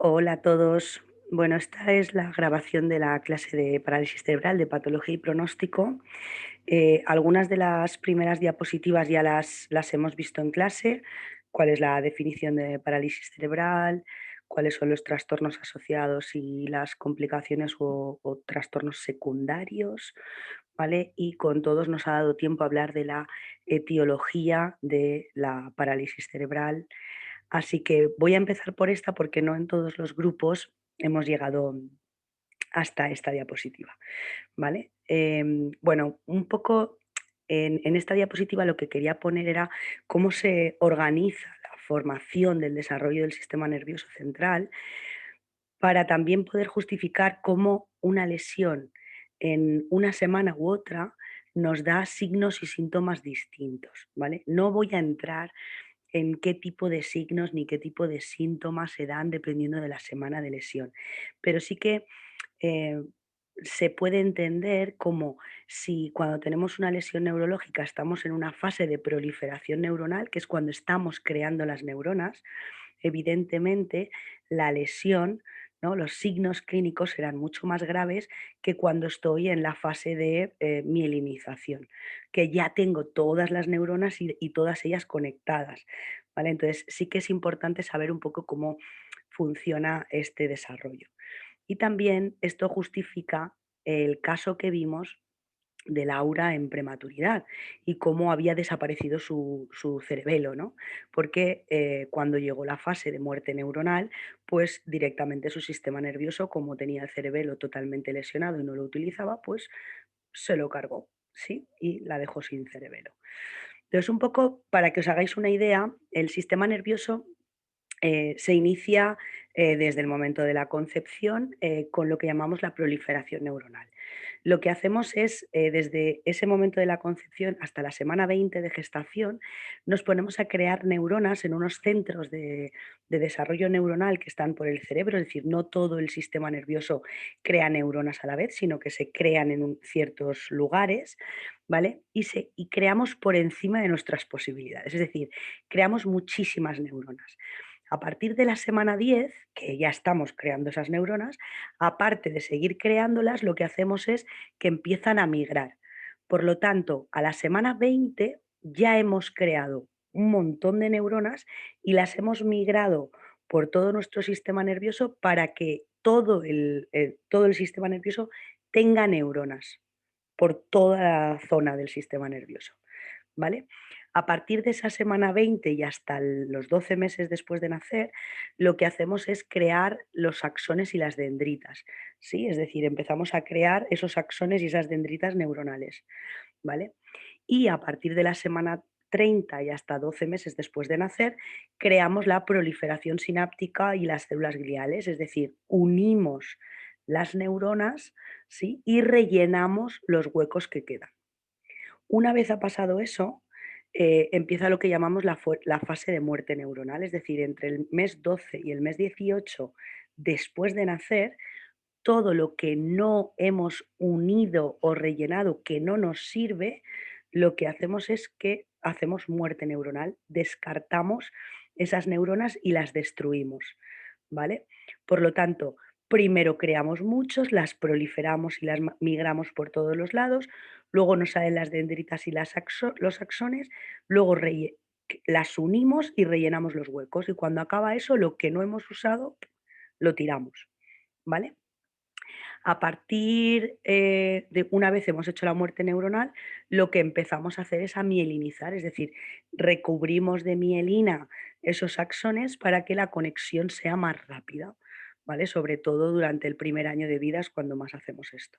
Hola a todos. Bueno, esta es la grabación de la clase de parálisis cerebral, de patología y pronóstico. Algunas de las primeras diapositivas ya las hemos visto en clase. ¿Cuál es la definición de parálisis cerebral? ¿Cuáles son los trastornos asociados y las complicaciones o trastornos secundarios? ¿Vale? Y con todos nos ha dado tiempo a hablar de la etiología de la parálisis cerebral. Así que voy a empezar por esta porque no en todos los grupos hemos llegado hasta esta diapositiva, ¿vale? Bueno, un poco en esta diapositiva lo que quería poner era cómo se organiza la formación del desarrollo del sistema nervioso central para también poder justificar cómo una lesión en una semana u otra nos da signos y síntomas distintos, ¿vale? No voy a entrar en qué tipo de signos ni qué tipo de síntomas se dan dependiendo de la semana de lesión. Pero sí que eh, se puede entender como si cuando tenemos una lesión neurológica estamos en una fase de proliferación neuronal, que es cuando estamos creando las neuronas, evidentemente la lesión, ¿no? Los signos clínicos serán mucho más graves que cuando estoy en la fase de mielinización, que ya tengo todas las neuronas y todas ellas conectadas, ¿vale? Entonces sí que es importante saber un poco cómo funciona este desarrollo. Y también esto justifica el caso que vimos de Laura en prematuridad y cómo había desaparecido su cerebelo, ¿no? Porque cuando llegó la fase de muerte neuronal, pues directamente su sistema nervioso, como tenía el cerebelo totalmente lesionado y no lo utilizaba, pues se lo cargó, ¿sí? Y la dejó sin cerebelo. Entonces, un poco para que os hagáis una idea, el sistema nervioso se inicia desde el momento de la concepción con lo que llamamos la proliferación neuronal. Lo que hacemos es, desde ese momento de la concepción hasta la semana 20 de gestación, nos ponemos a crear neuronas en unos centros de desarrollo neuronal que están por el cerebro, es decir, no todo el sistema nervioso crea neuronas a la vez, sino que se crean en ciertos lugares, ¿vale? Y creamos por encima de nuestras posibilidades, es decir, creamos muchísimas neuronas. A partir de la semana 10, que ya estamos creando esas neuronas, aparte de seguir creándolas, lo que hacemos es que empiezan a migrar. Por lo tanto, a la semana 20 ya hemos creado un montón de neuronas y las hemos migrado por todo nuestro sistema nervioso para que todo el sistema nervioso tenga neuronas por toda la zona del sistema nervioso. ¿Vale? A partir de esa semana 20 y hasta los 12 meses después de nacer, lo que hacemos es crear los axones y las dendritas, ¿sí? Es decir, empezamos a crear esos axones y esas dendritas neuronales, ¿vale? Y a partir de la semana 30 y hasta 12 meses después de nacer, creamos la proliferación sináptica y las células gliales, es decir, unimos las neuronas, ¿sí? Y rellenamos los huecos que quedan. Una vez ha pasado eso, empieza lo que llamamos la fase de muerte neuronal, es decir, entre el mes 12 y el mes 18 después de nacer, todo lo que no hemos unido o rellenado que no nos sirve, lo que hacemos es que hacemos muerte neuronal, descartamos esas neuronas y las destruimos, ¿vale? Por lo tanto, primero creamos muchos, las proliferamos y las migramos por todos los lados, luego nos salen las dendritas y los axones, luego las unimos y rellenamos los huecos y cuando acaba eso, lo que no hemos usado, lo tiramos, ¿vale? A partir de una vez hemos hecho la muerte neuronal, lo que empezamos a hacer es a mielinizar, es decir, recubrimos de mielina esos axones para que la conexión sea más rápida, ¿vale? Sobre todo durante el primer año de vida es cuando más hacemos esto,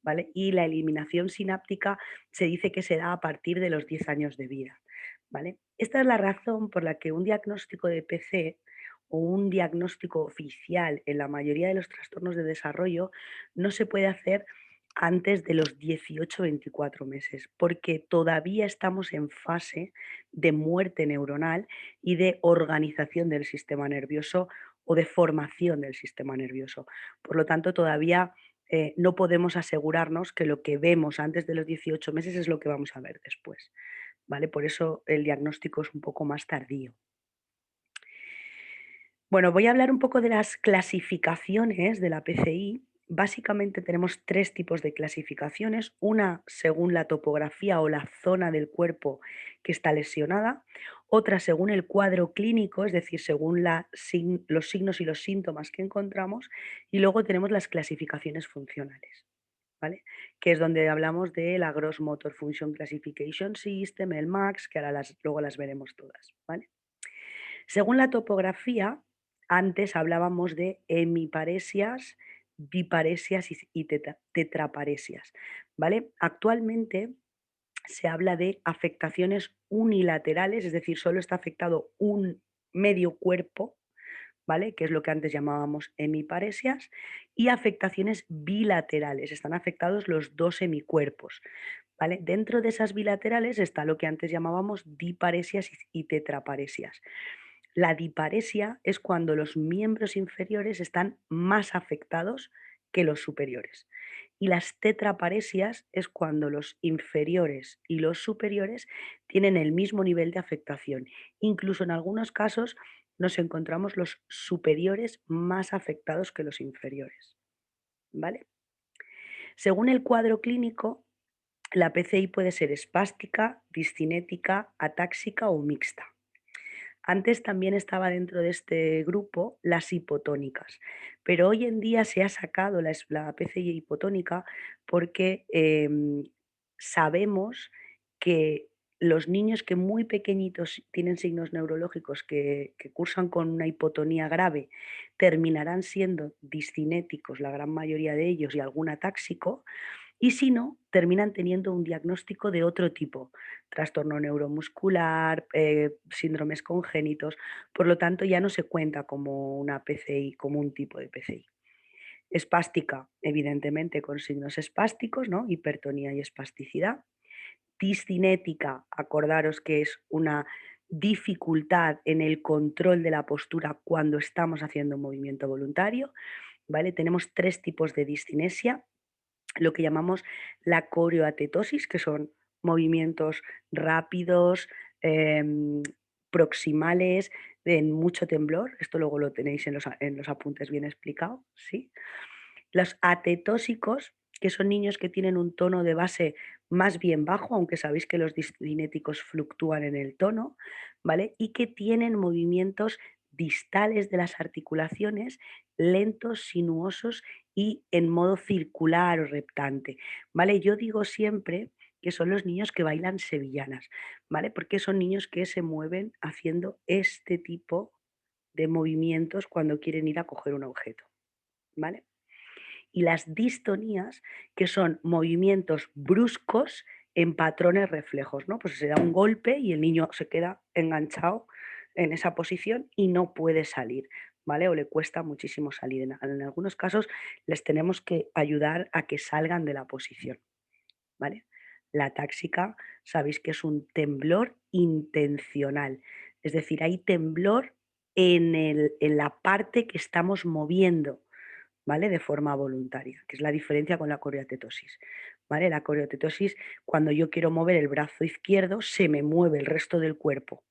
¿vale? Y la eliminación sináptica se dice que se da a partir de los 10 años de vida, ¿vale? Esta es la razón por la que un diagnóstico de PC o un diagnóstico oficial en la mayoría de los trastornos de desarrollo no se puede hacer antes de los 18-24 meses, porque todavía estamos en fase de muerte neuronal y de organización del sistema nervioso o de formación del sistema nervioso. Por lo tanto, todavía no podemos asegurarnos que lo que vemos antes de los 18 meses es lo que vamos a ver después, ¿vale? Por eso el diagnóstico es un poco más tardío. Bueno, voy a hablar un poco de las clasificaciones de la PCI. Básicamente tenemos tres tipos de clasificaciones, una según la topografía o la zona del cuerpo que está lesionada, otra según el cuadro clínico, es decir, según los signos y los síntomas que encontramos, y luego tenemos las clasificaciones funcionales, ¿vale? Que es donde hablamos de la Gross Motor Function Classification System, el MAX, que ahora luego las veremos todas, ¿vale? Según la topografía, antes hablábamos de hemiparesias, biparesias y tetraparesias, ¿vale? Actualmente se habla de afectaciones unilaterales, es decir, solo está afectado un medio cuerpo, ¿vale? Que es lo que antes llamábamos hemiparesias, y afectaciones bilaterales, están afectados los dos hemicuerpos, ¿vale? Dentro de esas bilaterales está lo que antes llamábamos diparesias y tetraparesias. La diparesia es cuando los miembros inferiores están más afectados que los superiores. Y las tetraparesias es cuando los inferiores y los superiores tienen el mismo nivel de afectación. Incluso en algunos casos nos encontramos los superiores más afectados que los inferiores. ¿Vale? Según el cuadro clínico, la PCI puede ser espástica, discinética, atáxica o mixta. Antes también estaba dentro de este grupo las hipotónicas, pero hoy en día se ha sacado la PCI hipotónica porque sabemos que los niños que muy pequeñitos tienen signos neurológicos que cursan con una hipotonía grave terminarán siendo discinéticos, la gran mayoría de ellos, y algún atáxico, y si no, terminan teniendo un diagnóstico de otro tipo, trastorno neuromuscular, síndromes congénitos, por lo tanto ya no se cuenta como una PCI, como un tipo de PCI. Espástica, evidentemente con signos espásticos, ¿no? Hipertonía y espasticidad. Discinética, acordaros que es una dificultad en el control de la postura cuando estamos haciendo un movimiento voluntario, ¿vale? Tenemos tres tipos de discinesia, lo que llamamos la coreoatetosis, que son movimientos rápidos, proximales, en mucho temblor. Esto luego lo tenéis en los apuntes bien explicado, ¿sí? Los atetósicos, que son niños que tienen un tono de base más bien bajo, aunque sabéis que los discinéticos fluctúan en el tono, ¿vale? Y que tienen movimientos distales de las articulaciones, lentos, sinuosos y en modo circular o reptante, ¿vale? Yo digo siempre que son los niños que bailan sevillanas, ¿vale? Porque son niños que se mueven haciendo este tipo de movimientos cuando quieren ir a coger un objeto, ¿vale? Y las distonías, que son movimientos bruscos en patrones reflejos, ¿no? Pues se da un golpe y el niño se queda enganchado en esa posición y no puede salir, ¿vale? O le cuesta muchísimo salir. En algunos casos les tenemos que ayudar a que salgan de la posición, ¿vale? La táxica, sabéis que es un temblor intencional, es decir, hay temblor en la parte que estamos moviendo, ¿vale? De forma voluntaria, que es la diferencia con la coreatetosis, ¿vale? La coreatetosis, cuando yo quiero mover el brazo izquierdo, se me mueve el resto del cuerpo,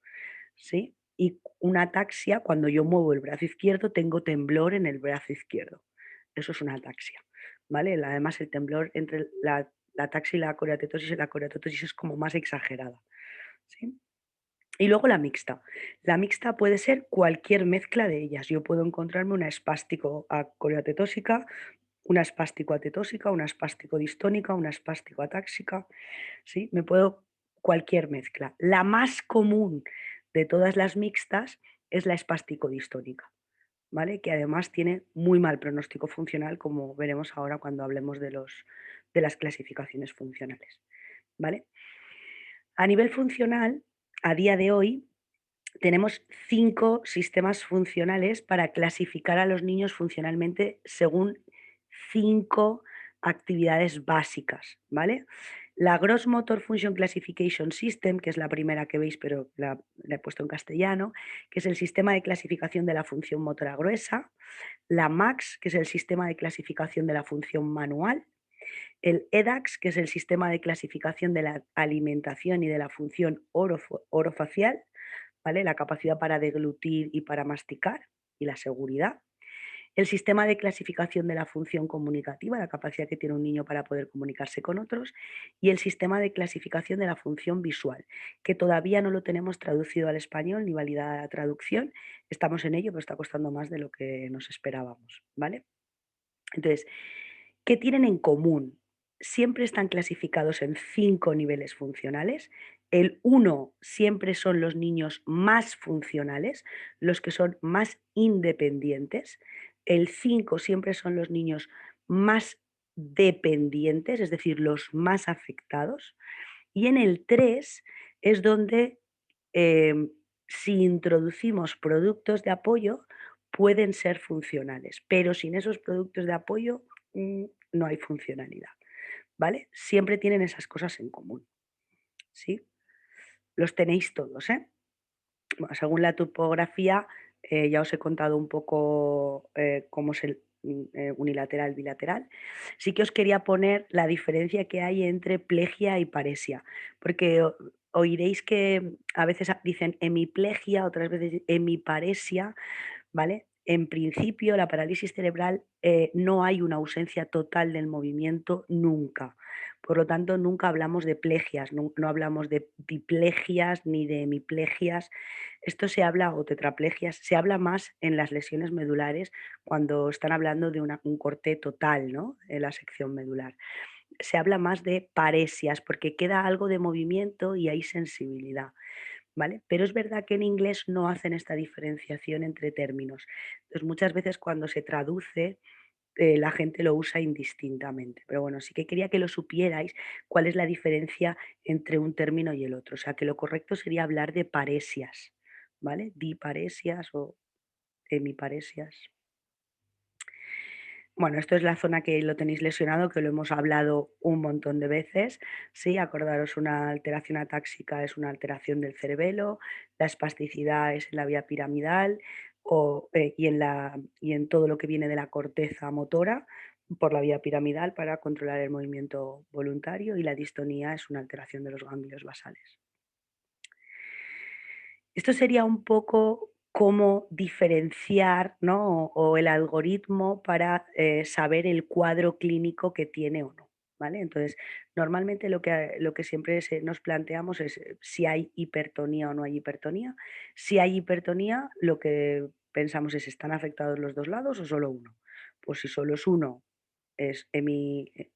¿sí? Y una ataxia, cuando yo muevo el brazo izquierdo, tengo temblor en el brazo izquierdo. Eso es una ataxia, ¿vale? Además, el temblor entre la ataxia y la coreatetosis es como más exagerada, ¿sí? Y luego la mixta. La mixta puede ser cualquier mezcla de ellas. Yo puedo encontrarme una espástico coreatetósica, una espástico-atetósica, una espástico-distónica, una espástico-atáxica, ¿sí? Me puedo cualquier mezcla. La más común de todas las mixtas es la espástico-distónica, ¿vale? Que además tiene muy mal pronóstico funcional, como veremos ahora cuando hablemos de las clasificaciones funcionales, ¿vale? A nivel funcional, a día de hoy, tenemos 5 sistemas funcionales para clasificar a los niños funcionalmente según 5 actividades básicas, ¿vale? La Gross Motor Function Classification System, que es la primera que veis, pero la he puesto en castellano, que es el sistema de clasificación de la función motora gruesa. La MAX, que es el sistema de clasificación de la función manual. El EDAX, que es el sistema de clasificación de la alimentación y de la función orofacial, ¿vale? La capacidad para deglutir y para masticar. y la seguridad. El sistema de clasificación de la función comunicativa, la capacidad que tiene un niño para poder comunicarse con otros, y el sistema de clasificación de la función visual, que todavía no lo tenemos traducido al español ni validada la traducción. Estamos en ello, pero está costando más de lo que nos esperábamos, ¿vale? Entonces, ¿qué tienen en común? Siempre están clasificados en 5 niveles funcionales. El uno siempre son los niños más funcionales, los que son más independientes. El 5 siempre son los niños más dependientes, es decir, los más afectados. Y en el 3 es donde, em, si introducimos productos de apoyo, pueden ser funcionales, pero sin esos productos de apoyo, no hay funcionalidad, ¿vale? Siempre tienen esas cosas en común, ¿sí? Los tenéis todos, ¿eh? Bueno, según la topografía, ya os he contado un poco, cómo es el, unilateral, bilateral. Sí que os quería poner la diferencia que hay entre plegia y paresia, porque oiréis que a veces dicen hemiplegia, otras veces hemiparesia, ¿vale? En principio, la parálisis cerebral, no hay una ausencia total del movimiento nunca. Por lo tanto, nunca hablamos de plegias, no hablamos de diplegias ni de hemiplegias. Esto se habla, o tetraplegias, se habla más en las lesiones medulares cuando están hablando de un corte total, ¿no? En la sección medular. Se habla más de paresias porque queda algo de movimiento y hay sensibilidad. ¿Vale? Pero es verdad que en inglés no hacen esta diferenciación entre términos. Entonces, muchas veces cuando se traduce, la gente lo usa indistintamente. Pero bueno, sí que quería que lo supierais cuál es la diferencia entre un término y el otro. O sea, que lo correcto sería hablar de paresias, ¿vale? Diparesias o hemiparesias. Bueno, esto es la zona que lo tenéis lesionado, que lo hemos hablado un montón de veces. Sí, acordaros, una alteración atáxica es una alteración del cerebelo, la espasticidad es en la vía piramidal y en todo lo que viene de la corteza motora por la vía piramidal para controlar el movimiento voluntario, y la distonía es una alteración de los ganglios basales. Esto sería un poco cómo diferenciar, ¿no? O el algoritmo para, saber el cuadro clínico que tiene o no, ¿vale? Entonces, normalmente lo que siempre nos planteamos es, si hay hipertonía o no hay hipertonía. Si hay hipertonía, lo que pensamos es, ¿están afectados los 2 lados o solo uno? Pues si solo es uno, es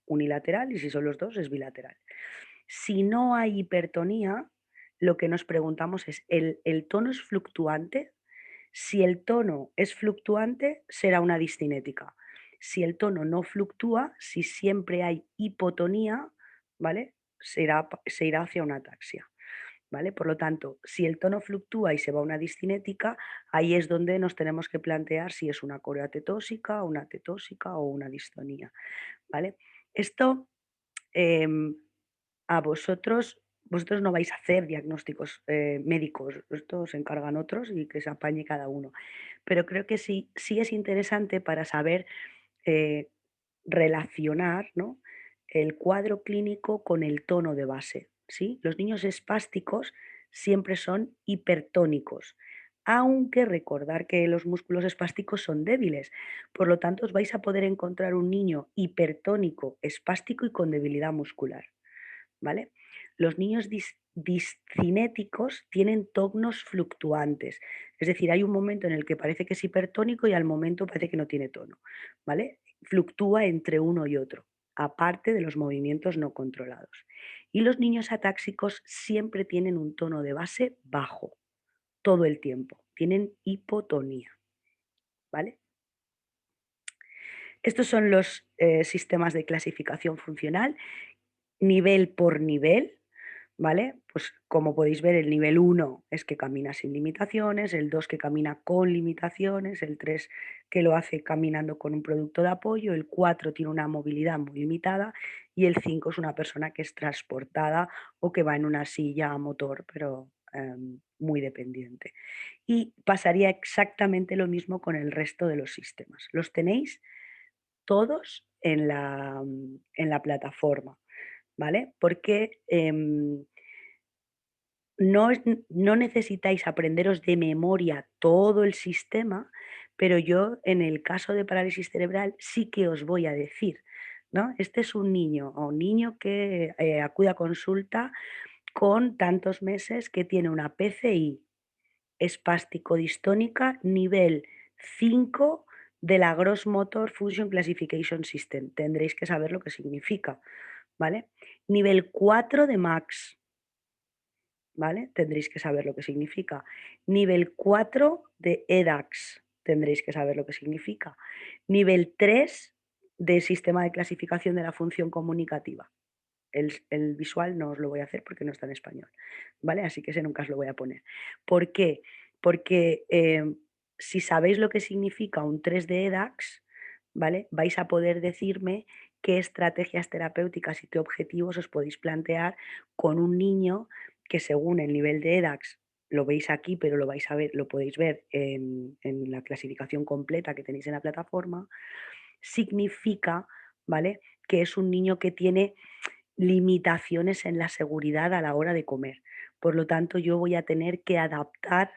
unilateral, y si son los 2 es bilateral. Si no hay hipertonía, lo que nos preguntamos es, ¿el tono es fluctuante? Si el tono es fluctuante, será una discinética. Si el tono no fluctúa, si siempre hay hipotonía, ¿vale? Se irá hacia una ataxia, ¿vale? Por lo tanto, si el tono fluctúa y se va a una discinética, ahí es donde nos tenemos que plantear si es una coreotetósica, una tetósica o una distonía, ¿vale? Esto, em, a vosotros no vais a hacer diagnósticos, médicos, esto se encargan otros y que se apañe cada uno. Pero creo que sí es interesante para saber, eh, relacionar, ¿no?, el cuadro clínico con el tono de base, ¿sí? Los niños espásticos siempre son hipertónicos, aunque recordar que los músculos espásticos son débiles. Por lo tanto, os vais a poder encontrar un niño hipertónico, espástico y con debilidad muscular, ¿vale? Los niños discinéticos tienen tonos fluctuantes, es decir, hay un momento en el que parece que es hipertónico y al momento parece que no tiene tono, ¿vale? Fluctúa entre uno y otro, aparte de los movimientos no controlados. Y los niños atáxicos siempre tienen un tono de base bajo, todo el tiempo, tienen hipotonía, ¿vale? Estos son los, sistemas de clasificación funcional, nivel por nivel, ¿vale? Pues como podéis ver, el nivel 1 es que camina sin limitaciones, el 2 que camina con limitaciones, el 3 que lo hace caminando con un producto de apoyo, el 4 tiene una movilidad muy limitada y el 5 es una persona que es transportada o que va en una silla a motor, pero muy dependiente. Y pasaría exactamente lo mismo con el resto de los sistemas. Los tenéis todos en la plataforma, ¿vale? Porque no necesitáis aprenderos de memoria todo el sistema, pero yo en el caso de parálisis cerebral sí que os voy a decir, ¿no? Este es un niño o un niño que acude a consulta con tantos meses que tiene una PCI espástico-distónica nivel 5 de la Gross Motor Function Classification System. Tendréis que saber lo que significa, ¿vale? Nivel 4 de MAX, ¿vale? Tendréis que saber lo que significa. Nivel 4 de EDAX, tendréis que saber lo que significa. Nivel 3 de Sistema de Clasificación de la Función Comunicativa. El visual no os lo voy a hacer porque no está en español, ¿vale? Así que ese nunca os lo voy a poner. ¿Por qué? Porque si sabéis lo que significa un 3 de EDAX, ¿vale? Vais a poder decirme qué estrategias terapéuticas y qué objetivos os podéis plantear con un niño que según el nivel de EDAX, lo veis aquí, pero lo vais a ver, lo podéis ver en la clasificación completa que tenéis en la plataforma, significa, ¿vale? Que es un niño que tiene limitaciones en la seguridad a la hora de comer. Por lo tanto, yo voy a tener que adaptar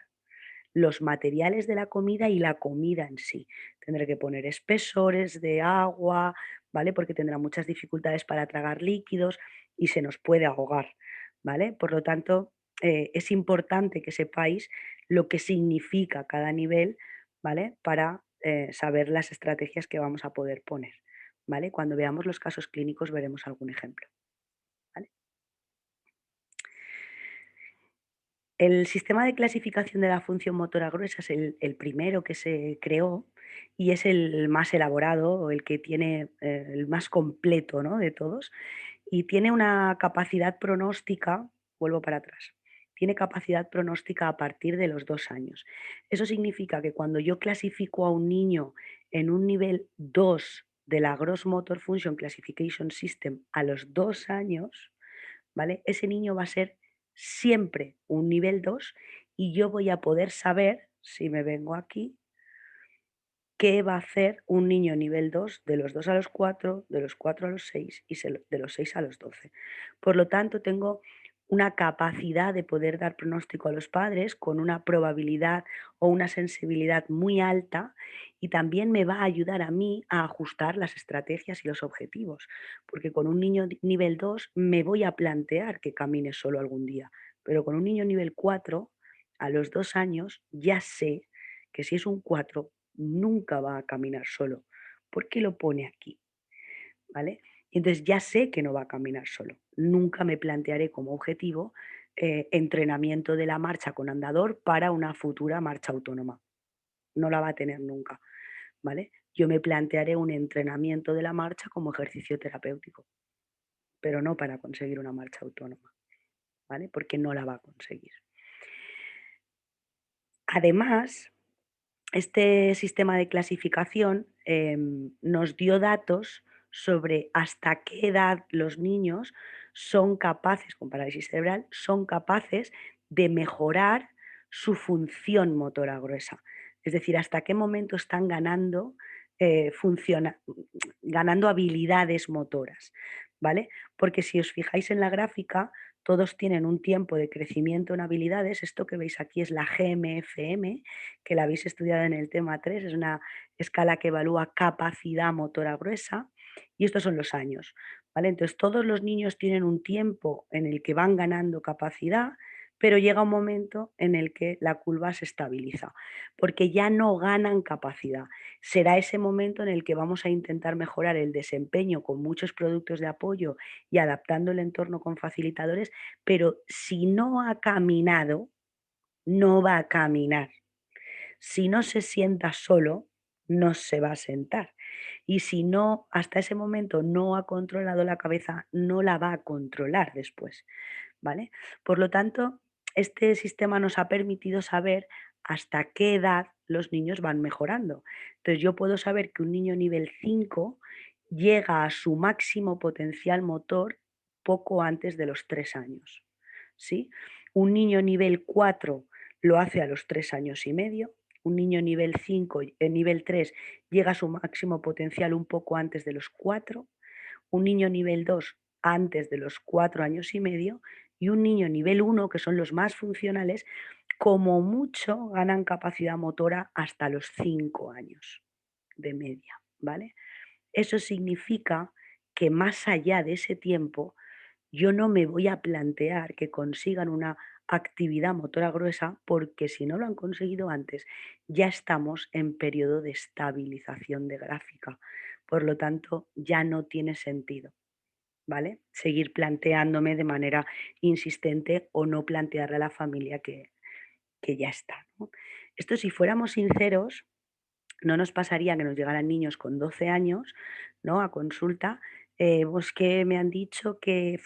los materiales de la comida y la comida en sí. Tendré que poner espesores de agua, ¿vale? Porque tendrá muchas dificultades para tragar líquidos y se nos puede ahogar, ¿vale? Por lo tanto, es importante que sepáis lo que significa cada nivel, ¿vale? Para saber las estrategias que vamos a poder poner, ¿vale? Cuando veamos los casos clínicos veremos algún ejemplo, ¿vale? El sistema de clasificación de la función motora gruesa es el primero que se creó y es el más elaborado o el que tiene el más completo, ¿no? De todos y tiene una capacidad pronóstica, vuelvo para atrás, tiene capacidad pronóstica a partir de los 2 años. Eso significa que cuando yo clasifico a un niño en un nivel 2 de la Gross Motor Function Classification System a los 2 años, ¿vale? Ese niño va a ser siempre un nivel 2 y yo voy a poder saber, si me vengo aquí, qué va a hacer un niño nivel 2 de los 2 a los 4, de los 4 a los 6 y de los 6 a los 12. Por lo tanto, tengo una capacidad de poder dar pronóstico a los padres con una probabilidad o una sensibilidad muy alta y también me va a ayudar a mí a ajustar las estrategias y los objetivos, porque con un niño nivel 2 me voy a plantear que camine solo algún día, pero con un niño nivel 4 a los 2 años ya sé que si es un 4 nunca va a caminar solo. ¿Por qué lo pone aquí? ¿Vale? Y entonces ya sé que no va a caminar solo. Nunca me plantearé como objetivo entrenamiento de la marcha con andador para una futura marcha autónoma. No la va a tener nunca. ¿Vale? Yo me plantearé un entrenamiento de la marcha como ejercicio terapéutico, pero no para conseguir una marcha autónoma, ¿vale? Porque no la va a conseguir. Además, este sistema de clasificación nos dio datos sobre hasta qué edad los niños son capaces, con parálisis cerebral, son capaces de mejorar su función motora gruesa. Es decir, hasta qué momento están ganando, ganando habilidades motoras, ¿vale? Porque si os fijáis en la gráfica, todos tienen un tiempo de crecimiento en habilidades. Esto que veis aquí es la GMFM, que la habéis estudiado en el tema 3, es una escala que evalúa capacidad motora gruesa y estos son los años, ¿vale? Entonces todos los niños tienen un tiempo en el que van ganando capacidad, pero llega un momento en el que la curva se estabiliza, porque ya no ganan capacidad. Será ese momento en el que vamos a intentar mejorar el desempeño con muchos productos de apoyo y adaptando el entorno con facilitadores, pero si no ha caminado, no va a caminar. Si no se sienta solo, no se va a sentar. Y si no, hasta ese momento no ha controlado la cabeza, no la va a controlar después, ¿vale? Por lo tanto, este sistema nos ha permitido saber hasta qué edad los niños van mejorando. Entonces, yo puedo saber que un niño nivel 5 llega a su máximo potencial motor poco antes de los 3 años, ¿sí? Un niño nivel 4 lo hace a los 3 años y medio, un niño nivel 5, nivel 3 llega a su máximo potencial un poco antes de los 4, un niño nivel 2 antes de los 4 años y medio y un niño nivel 1, que son los más funcionales, como mucho ganan capacidad motora hasta los 5 años de media, ¿vale? Eso significa que más allá de ese tiempo, yo no me voy a plantear que consigan una actividad motora gruesa, porque si no lo han conseguido antes, ya estamos en periodo de estabilización de gráfica. Por lo tanto, ya no tiene sentido, ¿vale? Seguir planteándome de manera insistente o no plantearle a la familia que ya está, ¿no? Esto, si fuéramos sinceros, no nos pasaría que nos llegaran niños con 12 años, ¿no?, a consulta, pues que me han dicho que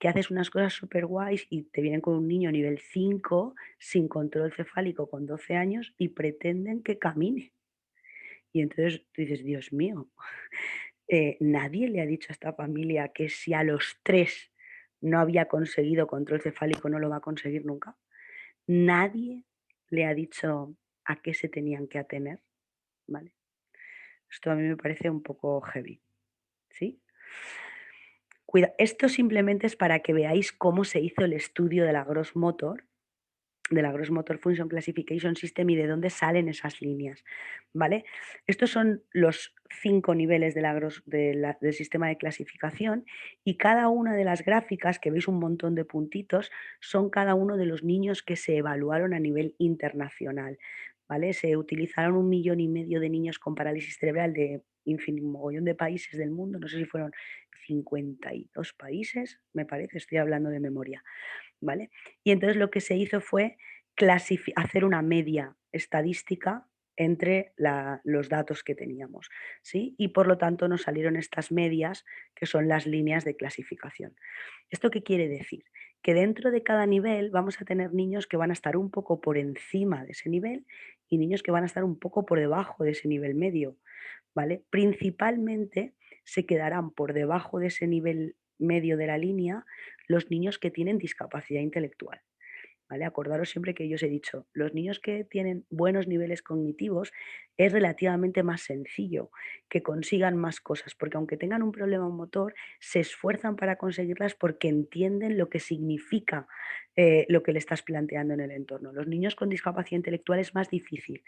haces unas cosas súper guays y te vienen con un niño nivel 5 sin control cefálico con 12 años y pretenden que camine. Y entonces tú dices: "Dios mío, nadie le ha dicho a esta familia que si a los 3 no había conseguido control cefálico, no lo va a conseguir nunca". Nadie le ha dicho a qué se tenían que atener, ¿vale? Esto a mí me parece un poco heavy, ¿sí? Esto simplemente es para que veáis cómo se hizo el estudio de la Gross Motor Function Classification System y de dónde salen esas líneas, ¿vale? Estos son los 5 niveles del sistema de clasificación, y cada una de las gráficas, que veis un montón de puntitos, son cada uno de los niños que se evaluaron a nivel internacional, ¿vale? Se utilizaron 1,5 millones de niños con parálisis cerebral de mogollón de países del mundo, no sé si fueron 52 países, me parece, estoy hablando de memoria, ¿vale? Y entonces lo que se hizo fue hacer una media estadística entre los datos que teníamos, ¿sí? Y por lo tanto nos salieron estas medias, que son las líneas de clasificación. ¿Esto qué quiere decir? Que dentro de cada nivel vamos a tener niños que van a estar un poco por encima de ese nivel y niños que van a estar un poco por debajo de ese nivel medio, ¿vale? Principalmente se quedarán por debajo de ese nivel medio de la línea los niños que tienen discapacidad intelectual, ¿vale? Acordaros siempre que yo os he dicho, los niños que tienen buenos niveles cognitivos es relativamente más sencillo que consigan más cosas, porque aunque tengan un problema motor, se esfuerzan para conseguirlas porque entienden lo que significa lo que le estás planteando en el entorno. Los niños con discapacidad intelectual es más difícil,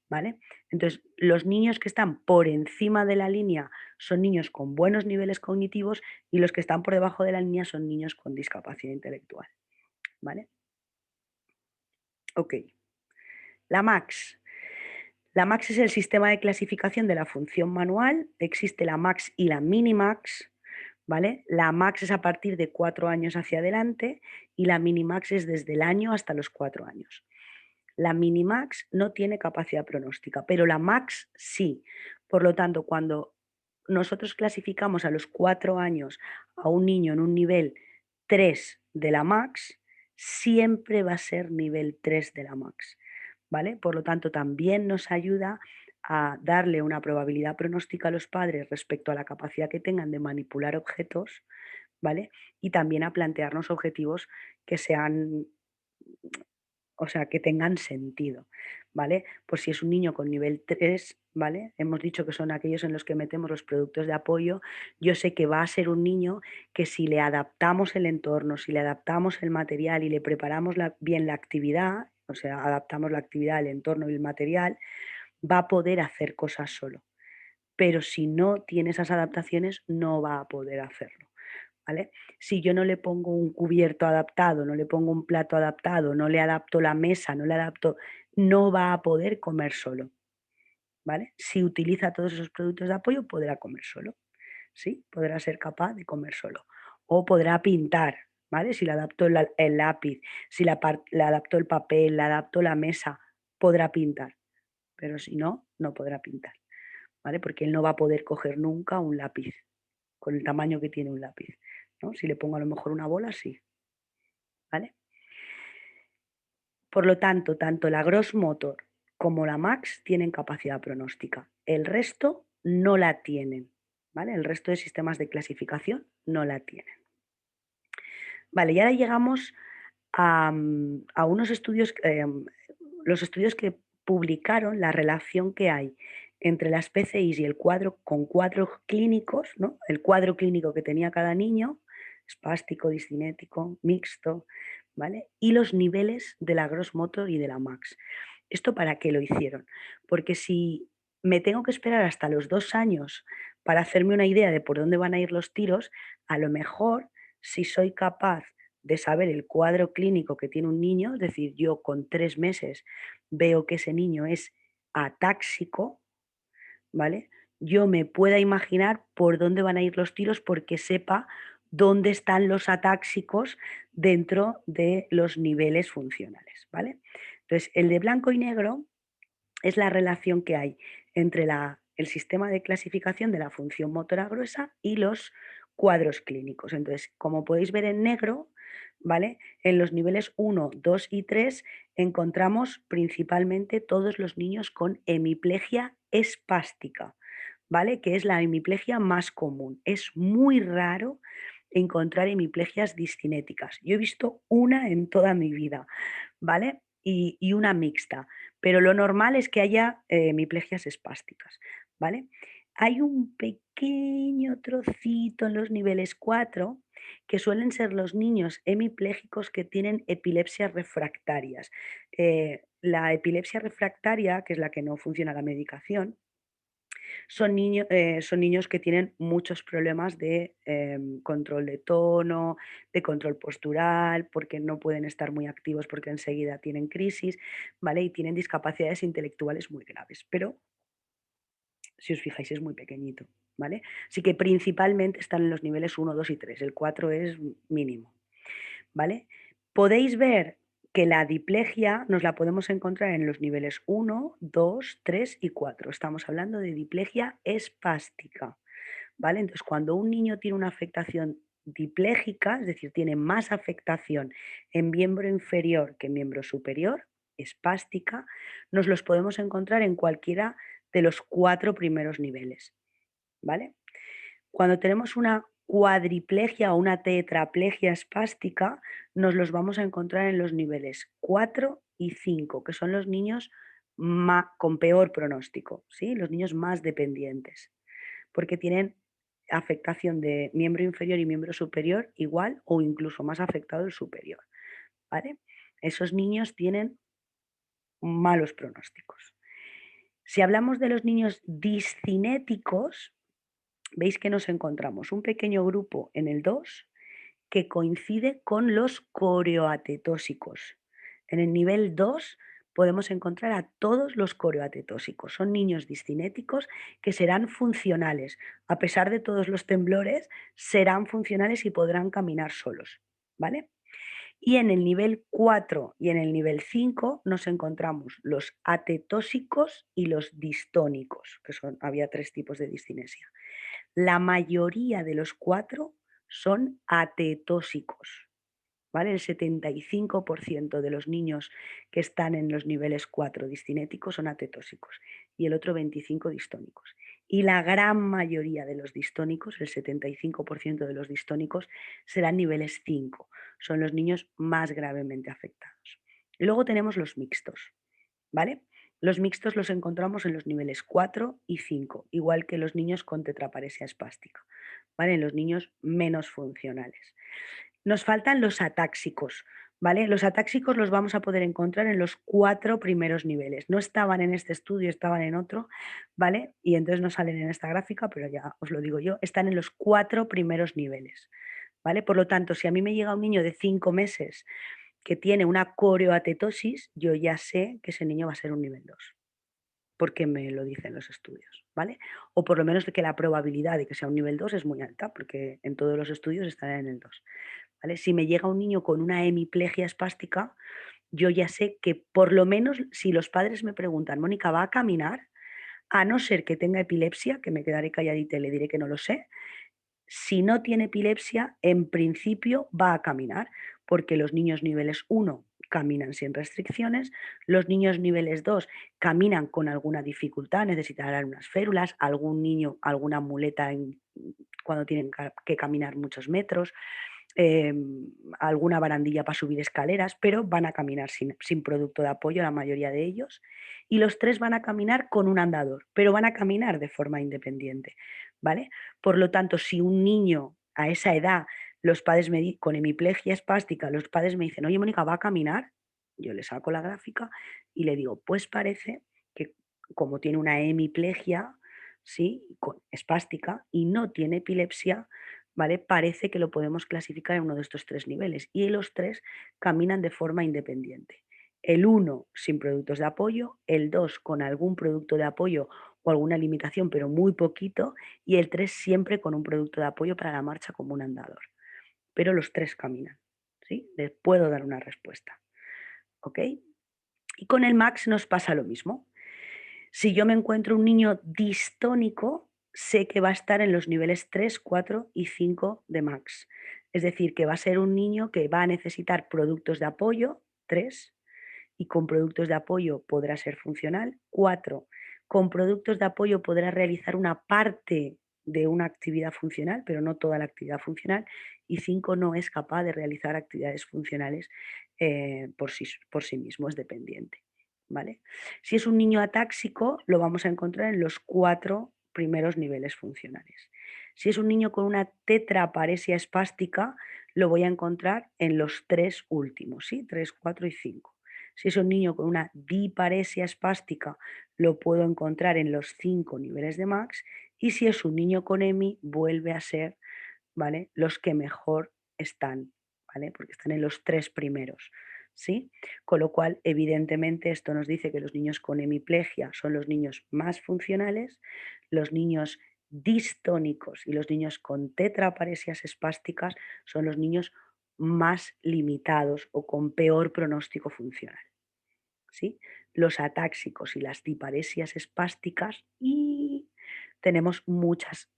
¿vale? Entonces, los niños que están por encima de la línea son niños con buenos niveles cognitivos, y los que están por debajo de la línea son niños con discapacidad intelectual, ¿vale? Ok. La MAX. La MAX es el sistema de clasificación de la función manual. Existe la MAX y la Minimax, ¿vale? La MAX es a partir de 4 años hacia adelante y la Minimax es desde el año hasta los 4 años. La Minimax no tiene capacidad pronóstica, pero la Max sí. Por lo tanto, cuando nosotros clasificamos a los 4 años a un niño en un nivel 3 de la Max, siempre va a ser nivel 3 de la Max, ¿vale? Por lo tanto, también nos ayuda a darle una probabilidad pronóstica a los padres respecto a la capacidad que tengan de manipular objetos, ¿vale? Y también a plantearnos objetivos que sean, o sea, que tengan sentido, ¿vale? Pues si es un niño con nivel 3, ¿vale? Hemos dicho que son aquellos en los que metemos los productos de apoyo. Yo sé que va a ser un niño que, si le adaptamos el entorno, si le adaptamos el material y le preparamos bien la actividad, o sea, adaptamos la actividad, el entorno y el material, va a poder hacer cosas solo. Pero si no tiene esas adaptaciones, no va a poder hacerlo, ¿vale? Si yo no le pongo un cubierto adaptado, no le pongo un plato adaptado, no le adapto la mesa, no le adapto, no va a poder comer solo, ¿vale? Si utiliza todos esos productos de apoyo, podrá comer solo, ¿sí? Podrá ser capaz de comer solo. O podrá pintar, ¿vale? Si le adapto el lápiz, si le adapto el papel, le adapto la mesa, podrá pintar. Pero si no, no podrá pintar, ¿vale? Porque él no va a poder coger nunca un lápiz con el tamaño que tiene un lápiz, ¿no? Si le pongo a lo mejor una bola, sí, ¿vale? Por lo tanto, tanto la Gross Motor como la Max tienen capacidad pronóstica. El resto no la tienen, ¿vale? El resto de sistemas de clasificación no la tienen. Vale, y ahora llegamos a unos estudios, los estudios que publicaron la relación que hay entre las PCIs y el cuadro, con cuadros clínicos, ¿no? El cuadro clínico que tenía cada niño, espástico, discinético, mixto, ¿vale? Y los niveles de la gross motor y de la max. ¿Esto para qué lo hicieron? Porque si me tengo que esperar hasta los 2 años para hacerme una idea de por dónde van a ir los tiros, a lo mejor si soy capaz de saber el cuadro clínico que tiene un niño, es decir, yo con 3 meses veo que ese niño es atáxico, ¿vale? Yo me pueda imaginar por dónde van a ir los tiros porque sepa dónde están los atáxicos dentro de los niveles funcionales, ¿vale? Entonces, el de blanco y negro es la relación que hay entre el sistema de clasificación de la función motora gruesa y los cuadros clínicos. Entonces, como podéis ver en negro, ¿vale? En los niveles 1, 2 y 3 encontramos principalmente todos los niños con hemiplegia espástica, ¿vale? Que es la hemiplegia más común. Es muy raro encontrar hemiplegias discinéticas. Yo he visto una en toda mi vida, ¿vale? Y una mixta, pero lo normal es que haya hemiplegias espásticas, ¿vale? Hay un pequeño trocito en los niveles 4 que suelen ser los niños hemiplégicos que tienen epilepsias refractarias. La epilepsia refractaria, que es la que no funciona la medicación, son niños que tienen muchos problemas de control de tono, de control postural, porque no pueden estar muy activos porque enseguida tienen crisis, ¿vale? Y tienen discapacidades intelectuales muy graves, pero si os fijáis es muy pequeñito, ¿vale? Así que principalmente están en los niveles 1, 2 y 3, el 4 es mínimo, ¿vale? Podéis ver que la diplegia nos la podemos encontrar en los niveles 1, 2, 3 y 4. Estamos hablando de diplegia espástica, ¿vale? Entonces, cuando un niño tiene una afectación diplégica, es decir, tiene más afectación en miembro inferior que en miembro superior, espástica, nos los podemos encontrar en cualquiera de los 4 primeros niveles, ¿vale? Cuando tenemos una cuadriplegia o una tetraplegia espástica, nos los vamos a encontrar en los niveles 4 y 5, que son los niños con peor pronóstico, ¿sí? Los niños más dependientes, porque tienen afectación de miembro inferior y miembro superior igual o incluso más afectado el superior, ¿vale? Esos niños tienen malos pronósticos. Si hablamos de los niños discinéticos, veis que nos encontramos un pequeño grupo en el 2 que coincide con los coreoatetósicos. En el nivel 2 podemos encontrar a todos los coreoatetósicos. Son niños discinéticos que serán funcionales. A pesar de todos los temblores, serán funcionales y podrán caminar solos, ¿vale? Y en el nivel 4 y en el nivel 5 nos encontramos los atetósicos y los distónicos, que había 3 tipos de discinesia. La mayoría de los 4 son atetósicos, ¿vale? El 75% de los niños que están en los niveles 4 discinéticos son atetósicos y el otro 25 distónicos. Y la gran mayoría de los distónicos, el 75% de los distónicos, serán niveles 5. Son los niños más gravemente afectados. Y luego tenemos los mixtos, ¿vale? Los mixtos los encontramos en los niveles 4 y 5, igual que los niños con tetraparesia espástica, ¿vale? En los niños menos funcionales. Nos faltan los atáxicos, ¿vale? Los atáxicos los vamos a poder encontrar en los 4 primeros niveles. No estaban en este estudio, estaban en otro, ¿vale? Y entonces no salen en esta gráfica, pero ya os lo digo yo, están en los 4 primeros niveles, ¿vale? Por lo tanto, si a mí me llega un niño de 5 meses que tiene una coreoatetosis, yo ya sé que ese niño va a ser un nivel 2 porque me lo dicen los estudios, ¿vale? O por lo menos de que la probabilidad de que sea un nivel 2 es muy alta, porque en todos los estudios estará en el 2, ¿vale? Si me llega un niño con una hemiplegia espástica, yo ya sé que por lo menos si los padres me preguntan, Mónica, ¿va a caminar? A no ser que tenga epilepsia, que me quedaré calladita y le diré que no lo sé, si no tiene epilepsia, en principio va a caminar, porque los niños niveles 1 caminan sin restricciones, los niños niveles 2 caminan con alguna dificultad, necesitarán unas férulas, algún niño, alguna muleta cuando tienen que caminar muchos metros, eh, alguna barandilla para subir escaleras, pero van a caminar sin producto de apoyo la mayoría de ellos. Y los 3 van a caminar con un andador, pero van a caminar de forma independiente, ¿vale? Por lo tanto, si un niño a esa edad Los padres con hemiplegia espástica, los padres me dicen: "Oye, Mónica, ¿va a caminar?". Yo le saco la gráfica y le digo: "Pues parece que como tiene una hemiplegia, ¿sí?, espástica y no tiene epilepsia, ¿vale? Parece que lo podemos clasificar en uno de estos 3 niveles". Y los 3 caminan de forma independiente. El uno sin productos de apoyo, el 2 con algún producto de apoyo o alguna limitación, pero muy poquito, y el 3 siempre con un producto de apoyo para la marcha como un andador. Pero los 3 caminan, ¿sí? Les puedo dar una respuesta, ¿ok? Y con el MAX nos pasa lo mismo. Si yo me encuentro un niño distónico, sé que va a estar en los niveles 3, 4 y 5 de MAX. Es decir, que va a ser un niño que va a necesitar productos de apoyo, 3, y con productos de apoyo podrá ser funcional. 4, con productos de apoyo podrá realizar una parte de una actividad funcional, pero no toda la actividad funcional. Y 5, no es capaz de realizar actividades funcionales por sí mismo, es dependiente. ¿Vale? Si es un niño atáxico, lo vamos a encontrar en los 4 primeros niveles funcionales. Si es un niño con una tetraparesia espástica, lo voy a encontrar en los 3 últimos, ¿sí? 3, 4 y 5. Si es un niño con una diparesia espástica, lo puedo encontrar en los 5 niveles de MAX. Y si es un niño con EMI, vuelve a ser, ¿vale?, los que mejor están, ¿vale? Porque están en los 3 primeros, ¿sí? Con lo cual, evidentemente, esto nos dice que los niños con hemiplegia son los niños más funcionales, los niños distónicos y los niños con tetraparesias espásticas son los niños más limitados o con peor pronóstico funcional, ¿sí? Los atáxicos y las diparesias espásticas, y tenemos muchos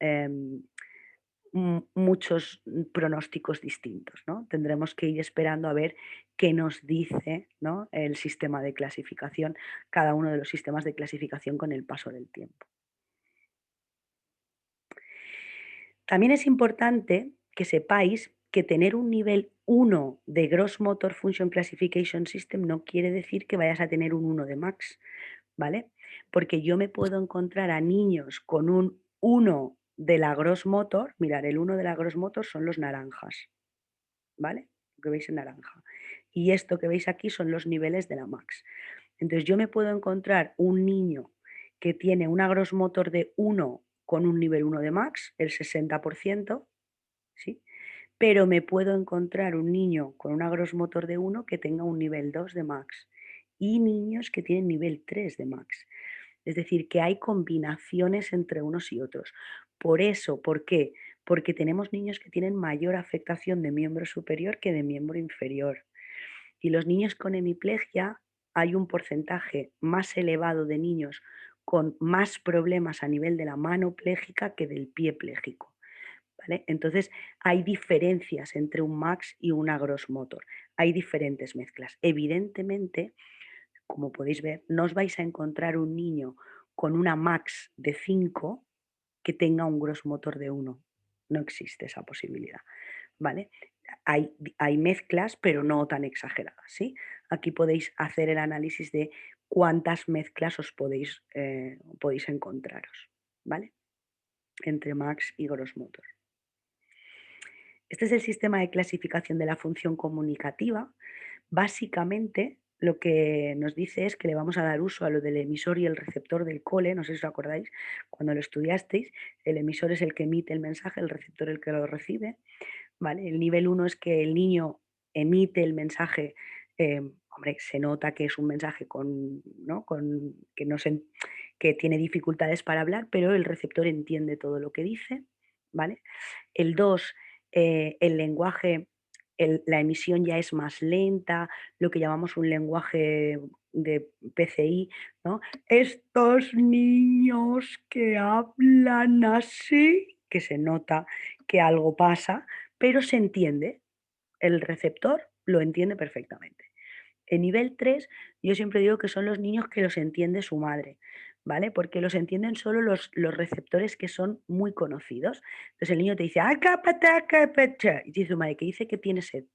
pronósticos distintos, ¿no? Tendremos que ir esperando a ver qué nos dice, ¿no?, el sistema de clasificación, cada uno de los sistemas de clasificación con el paso del tiempo. También es importante que sepáis que tener un nivel 1 de Gross Motor Function Classification System no quiere decir que vayas a tener un 1 de Max, ¿vale? Porque yo me puedo encontrar a niños con un 1 de la Gross Motor, mirad, el 1 de la Gross Motor son los naranjas, ¿vale? Lo que veis en naranja. Y esto que veis aquí son los niveles de la Max. Entonces yo me puedo encontrar un niño que tiene una Gross Motor de 1 con un nivel 1 de Max, el 60%, ¿sí? Pero me puedo encontrar un niño con una Gross Motor de 1 que tenga un nivel 2 de Max y niños que tienen nivel 3 de Max. Es decir, que hay combinaciones entre unos y otros. Por eso, ¿por qué? Porque tenemos niños que tienen mayor afectación de miembro superior que de miembro inferior. Y los niños con hemiplegia, hay un porcentaje más elevado de niños con más problemas a nivel de la mano pléjica que del pie pléjico, ¿vale? Entonces, hay diferencias entre un max y una gross motor. Hay diferentes mezclas. Evidentemente, como podéis ver, no os vais a encontrar un niño con una max de 5 que tenga un gross motor de 1. No existe esa posibilidad, ¿vale? Hay mezclas, pero no tan exageradas, ¿sí? Aquí podéis hacer el análisis de cuántas mezclas podéis encontraros, ¿vale? Entre max y gross motor. Este es el sistema de clasificación de la función comunicativa. Básicamente, lo que nos dice es que le vamos a dar uso a lo del emisor y el receptor del cole, no sé si os acordáis, cuando lo estudiasteis, el emisor es el que emite el mensaje, el receptor el que lo recibe, ¿vale? El nivel 1 es que el niño emite el mensaje, hombre, se nota que es un mensaje ¿no?, que tiene dificultades para hablar, pero el receptor entiende todo lo que dice, ¿vale? El 2, el lenguaje, la emisión ya es más lenta, lo que llamamos un lenguaje de PCI, ¿no? Estos niños que hablan así, que se nota que algo pasa, pero se entiende. El receptor lo entiende perfectamente. En nivel 3, yo siempre digo que son los niños que los entiende su madre, ¿vale? Porque los entienden solo los receptores que son muy conocidos. Entonces el niño te dice, y dice su madre, que dice que tiene sed.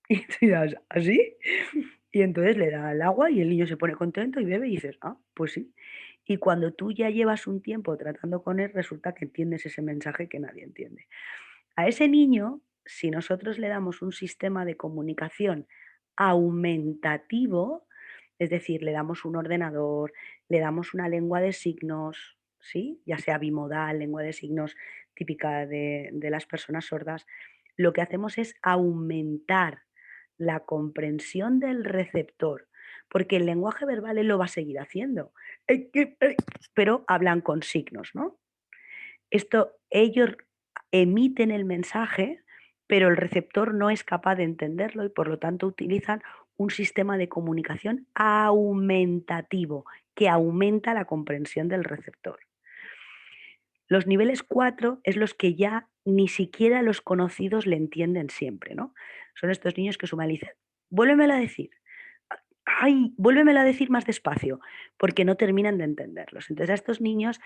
Y tú dirás, ¿así? Y entonces le da el agua y el niño se pone contento y bebe y dices, ah, pues sí. Y cuando tú ya llevas un tiempo tratando con él, resulta que entiendes ese mensaje que nadie entiende. A ese niño, si nosotros le damos un sistema de comunicación aumentativo, es decir, le damos un ordenador, le damos una lengua de signos, ¿sí? Ya sea bimodal, lengua de signos típica de las personas sordas, lo que hacemos es aumentar la comprensión del receptor, porque el lenguaje verbal él lo va a seguir haciendo, pero hablan con signos, ¿no? Esto, ellos emiten el mensaje, pero el receptor no es capaz de entenderlo y por lo tanto utilizan un sistema de comunicación aumentativo que aumenta la comprensión del receptor. Los niveles 4 es los que ya ni siquiera los conocidos le entienden siempre, ¿no? Son estos niños que su madre dice, vuélvemelo a decir, ay, vuélvemelo a decir más despacio, porque no terminan de entenderlos. Entonces a estos niños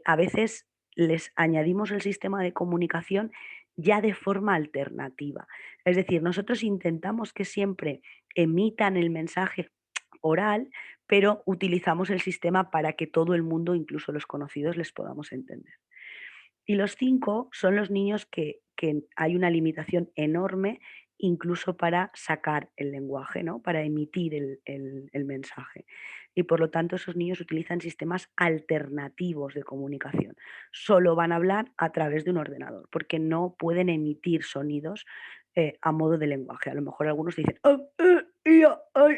a veces les añadimos el sistema de comunicación ya de forma alternativa. Es decir, nosotros intentamos que siempre emitan el mensaje oral, pero utilizamos el sistema para que todo el mundo, incluso los conocidos, les podamos entender. Y los 5 son los niños que hay una limitación enorme incluso para sacar el lenguaje, ¿no? Para emitir el mensaje. Y por lo tanto, esos niños utilizan sistemas alternativos de comunicación. Solo van a hablar a través de un ordenador, porque no pueden emitir sonidos a modo de lenguaje. A lo mejor algunos dicen, "Oh, ia, ay,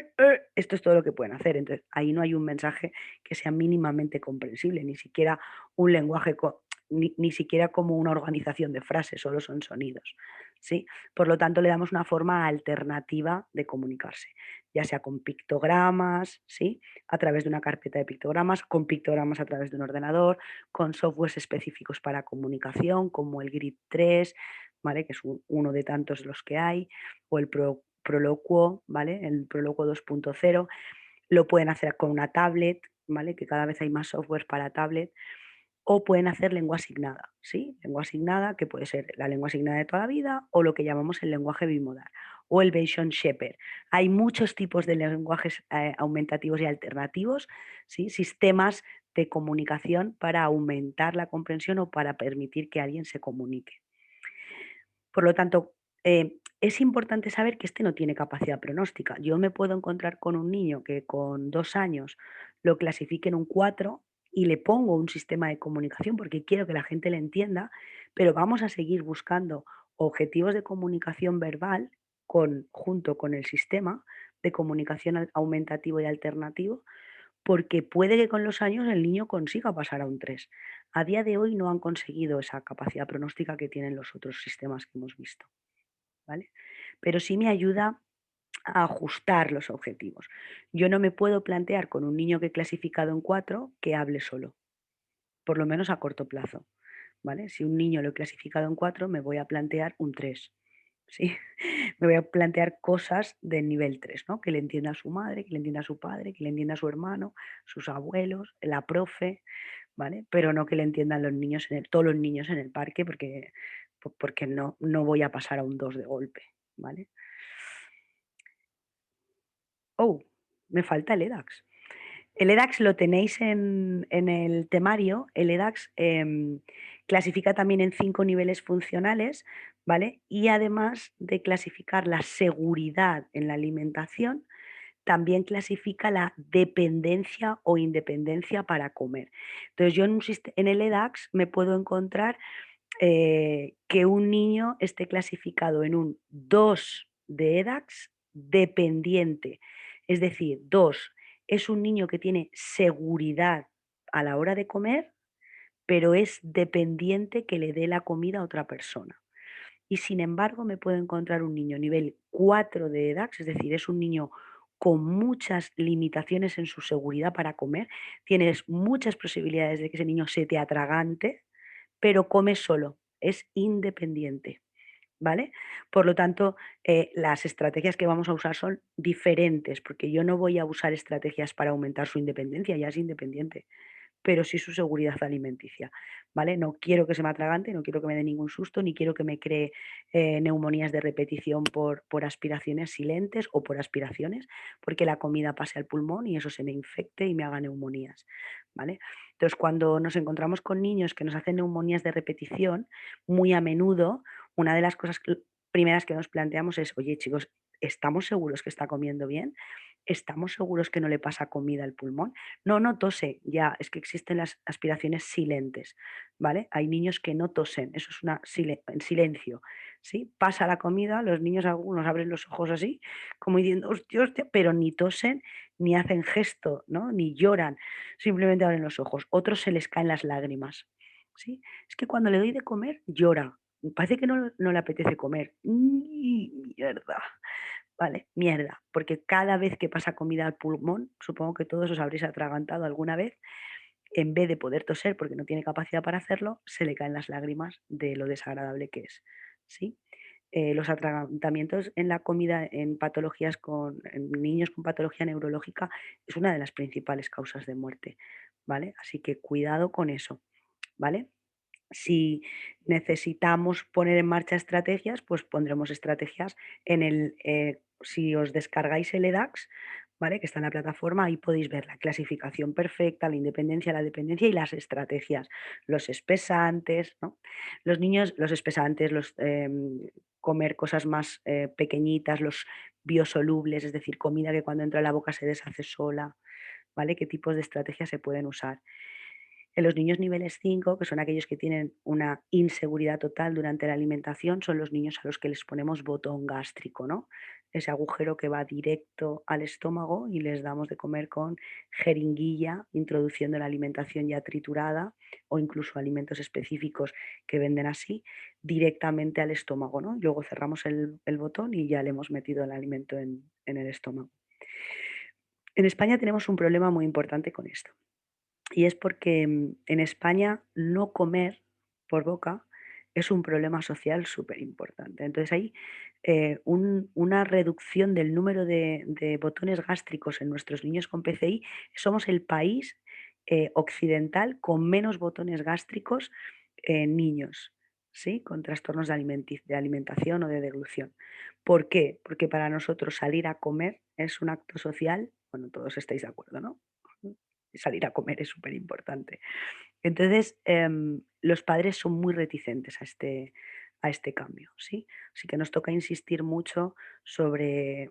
esto es todo lo que pueden hacer. Entonces, ahí no hay un mensaje que sea mínimamente comprensible, ni siquiera un lenguaje ni siquiera como una organización de frases, solo son sonidos, ¿sí? Por lo tanto, le damos una forma alternativa de comunicarse, ya sea con pictogramas, ¿sí? A través de una carpeta de pictogramas, con pictogramas a través de un ordenador, con softwares específicos para comunicación, como el Grid 3, ¿vale? Que es uno de tantos los que hay, o el Proloquo, ¿vale? El Proloquo 2.0. Lo pueden hacer con una tablet, ¿vale? Que cada vez hay más software para tablet o pueden hacer lengua asignada, ¿sí? Lengua asignada, que puede ser la lengua asignada de toda la vida o lo que llamamos el lenguaje bimodal o el Bayesian Shepherd. Hay muchos tipos de lenguajes aumentativos y alternativos, ¿sí? Sistemas de comunicación para aumentar la comprensión o para permitir que alguien se comunique. Por lo tanto, es importante saber que este no tiene capacidad pronóstica. Yo me puedo encontrar con un niño que con 2 años lo clasifique en un 4 y le pongo un sistema de comunicación porque quiero que la gente le entienda, pero vamos a seguir buscando objetivos de comunicación verbal junto con el sistema de comunicación aumentativo y alternativo, porque puede que con los años el niño consiga pasar a un 3. A día de hoy no han conseguido esa capacidad pronóstica que tienen los otros sistemas que hemos visto, ¿vale? Pero sí me ayuda a ajustar los objetivos. Yo no me puedo plantear con un niño que he clasificado en 4 que hable solo, por lo menos a corto plazo, ¿vale? Si un niño lo he clasificado en 4, me voy a plantear un 3, ¿sí? Me voy a plantear cosas del nivel 3, ¿no? Que le entienda a su madre, que le entienda a su padre, que le entienda a su hermano, sus abuelos, la profe, ¿vale? Pero no que le entiendan los niños todos los niños en el parque porque no voy a pasar a un 2 de golpe, ¿vale? Oh, me falta el EDAX. El EDAX lo tenéis en el temario. El EDAX clasifica también en 5 niveles funcionales, ¿vale? Y además de clasificar la seguridad en la alimentación, también clasifica la dependencia o independencia para comer. Entonces, yo en el EDAX me puedo encontrar que un niño esté clasificado en un 2 de EDAX dependiente. Es decir, 2 es un niño que tiene seguridad a la hora de comer, pero es dependiente que le dé la comida a otra persona. Y sin embargo, me puedo encontrar un niño nivel 4 de EDAX, es decir, es un niño con muchas limitaciones en su seguridad para comer. Tienes muchas posibilidades de que ese niño se te atragante, pero come solo, es independiente, ¿vale? Por lo tanto, las estrategias que vamos a usar son diferentes, porque yo no voy a usar estrategias para aumentar su independencia, ya es independiente, pero sí su seguridad alimenticia, ¿vale? No quiero que se me atragante, no quiero que me dé ningún susto, ni quiero que me cree neumonías de repetición por aspiraciones silentes o por aspiraciones, porque la comida pase al pulmón y eso se me infecte y me haga neumonías, ¿vale? Entonces, cuando nos encontramos con niños que nos hacen neumonías de repetición, muy a menudo, una de las cosas primeras que nos planteamos es, oye chicos, ¿estamos seguros que está comiendo bien? ¿Estamos seguros que no le pasa comida al pulmón? No, no tose, ya, es que existen las aspiraciones silentes, ¿vale? Hay niños que no tosen, eso es en silencio, ¿sí? Pasa la comida, los niños algunos abren los ojos así, como diciendo, hostia, hostia, pero ni tosen, ni hacen gesto, ¿no? Ni lloran, simplemente abren los ojos. Otros se les caen las lágrimas, ¿sí? Es que cuando le doy de comer, llora. Parece que no le apetece comer. Mierda. Vale, mierda, porque cada vez que pasa comida al pulmón, supongo que todos os habréis atragantado alguna vez, en vez de poder toser porque no tiene capacidad para hacerlo, se le caen las lágrimas de lo desagradable que es, ¿sí? Los atragantamientos en la comida en patologías en niños con patología neurológica es una de las principales causas de muerte, ¿vale? Así que cuidado con eso, ¿vale? Si necesitamos poner en marcha estrategias, pues pondremos estrategias si os descargáis el EDAX, ¿vale? Que está en la plataforma, ahí podéis ver la clasificación perfecta, la independencia, la dependencia y las estrategias, los espesantes, ¿no? Los niños, los espesantes, comer cosas más pequeñitas, los biosolubles, es decir, comida que cuando entra en la boca se deshace sola, ¿vale? ¿Qué tipos de estrategias se pueden usar? En los niños niveles 5, que son aquellos que tienen una inseguridad total durante la alimentación, son los niños a los que les ponemos botón gástrico, ¿no? Ese agujero que va directo al estómago y les damos de comer con jeringuilla, introduciendo la alimentación ya triturada o incluso alimentos específicos que venden así, directamente al estómago, ¿no? Luego cerramos el botón y ya le hemos metido el alimento en el estómago. En España tenemos un problema muy importante con esto. Y es porque en España no comer por boca es un problema social súper importante. Entonces hay una reducción del número de botones gástricos en nuestros niños con PCI. Somos el país occidental con menos botones gástricos en niños, ¿sí? Con trastornos de alimentación o de deglución. ¿Por qué? Porque para nosotros salir a comer es un acto social, bueno, todos estáis de acuerdo, ¿no? Salir a comer es súper importante. Entonces, los padres son muy reticentes a este cambio, ¿sí? Así que nos toca insistir mucho sobre,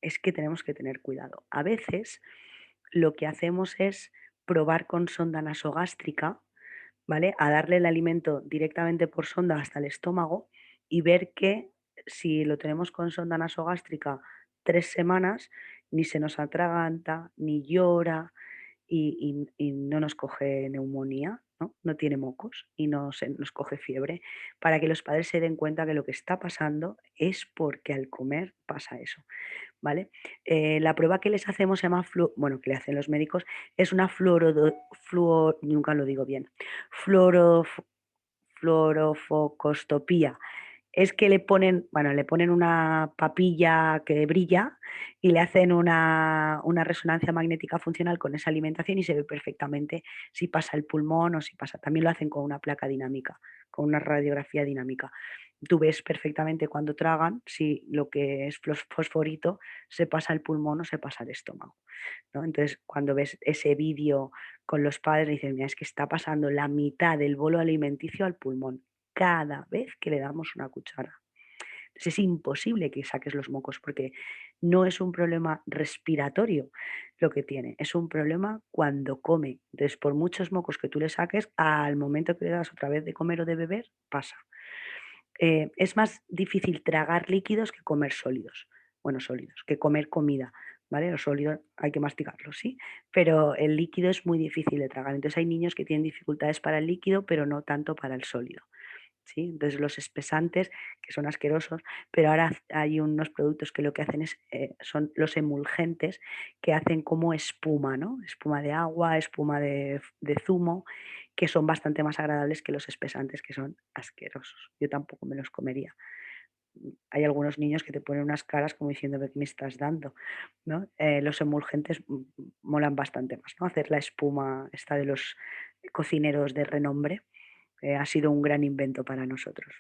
es que tenemos que tener cuidado. A veces lo que hacemos es probar con sonda nasogástrica, ¿vale? A darle el alimento directamente por sonda hasta el estómago y ver que si lo tenemos con sonda nasogástrica 3 semanas, ni se nos atraganta, ni llora, y no nos coge neumonía, ¿no? No tiene mocos y no nos coge fiebre, para que los padres se den cuenta que lo que está pasando es porque al comer pasa eso, ¿vale? La prueba que les hacemos se llama bueno, que le hacen los médicos, es una nunca lo digo bien, fluorof fluorofocostopía. Es que le ponen una papilla que brilla y le hacen una resonancia magnética funcional con esa alimentación y se ve perfectamente si pasa el pulmón o si pasa. También lo hacen con una placa dinámica, con una radiografía dinámica. Tú ves perfectamente cuando tragan si lo que es fosforito se pasa al pulmón o se pasa al estómago, ¿no? Entonces, cuando ves ese vídeo con los padres, dices, mira, es que está pasando la mitad del bolo alimenticio al pulmón cada vez que le damos una cuchara. Entonces, es imposible que saques los mocos porque no es un problema respiratorio lo que tiene, es un problema cuando come. Entonces, por muchos mocos que tú le saques, al momento que le das otra vez de comer o de beber, pasa. Es más difícil tragar líquidos que comer sólidos. Bueno, sólidos, que comer comida, ¿vale? Los sólidos hay que masticarlos, sí, pero el líquido es muy difícil de tragar. Entonces hay niños que tienen dificultades para el líquido, pero no tanto para el sólido, ¿sí? Entonces los espesantes, que son asquerosos, pero ahora hay unos productos que lo que hacen son los emulgentes, que hacen como espuma, ¿no? Espuma de agua, espuma de zumo, que son bastante más agradables que los espesantes, que son asquerosos. Yo tampoco me los comería. hay algunos niños que te ponen unas caras como diciendo: "¿Qué me estás dando?", ¿no? Los emulgentes molan bastante más, ¿no? Hacer la espuma esta de los cocineros de renombre, ha sido un gran invento para nosotros.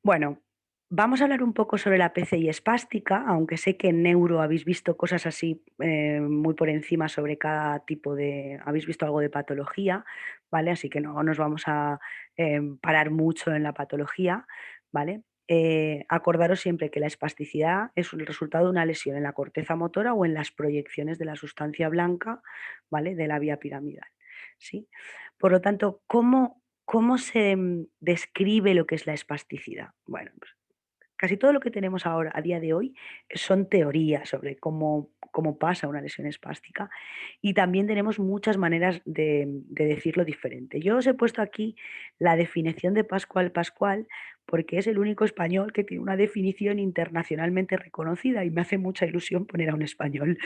Bueno, vamos a hablar un poco sobre la PCI espástica, aunque sé que en neuro habéis visto cosas así, muy por encima sobre cada tipo de habéis visto algo de patología, ¿vale? Así que no nos vamos a, parar mucho en la patología, ¿vale? Acordaros siempre que la espasticidad es el resultado de una lesión en la corteza motora o en las proyecciones de la sustancia blanca, ¿vale? De la vía piramidal, ¿sí? Por lo tanto, ¿cómo se describe lo que es la espasticidad? Bueno, pues casi todo lo que tenemos ahora, a día de hoy, son teorías sobre cómo pasa una lesión espástica y también tenemos muchas maneras de decirlo diferente. Yo os he puesto aquí la definición de Pascual Pascual porque es el único español que tiene una definición internacionalmente reconocida y me hace mucha ilusión poner a un español,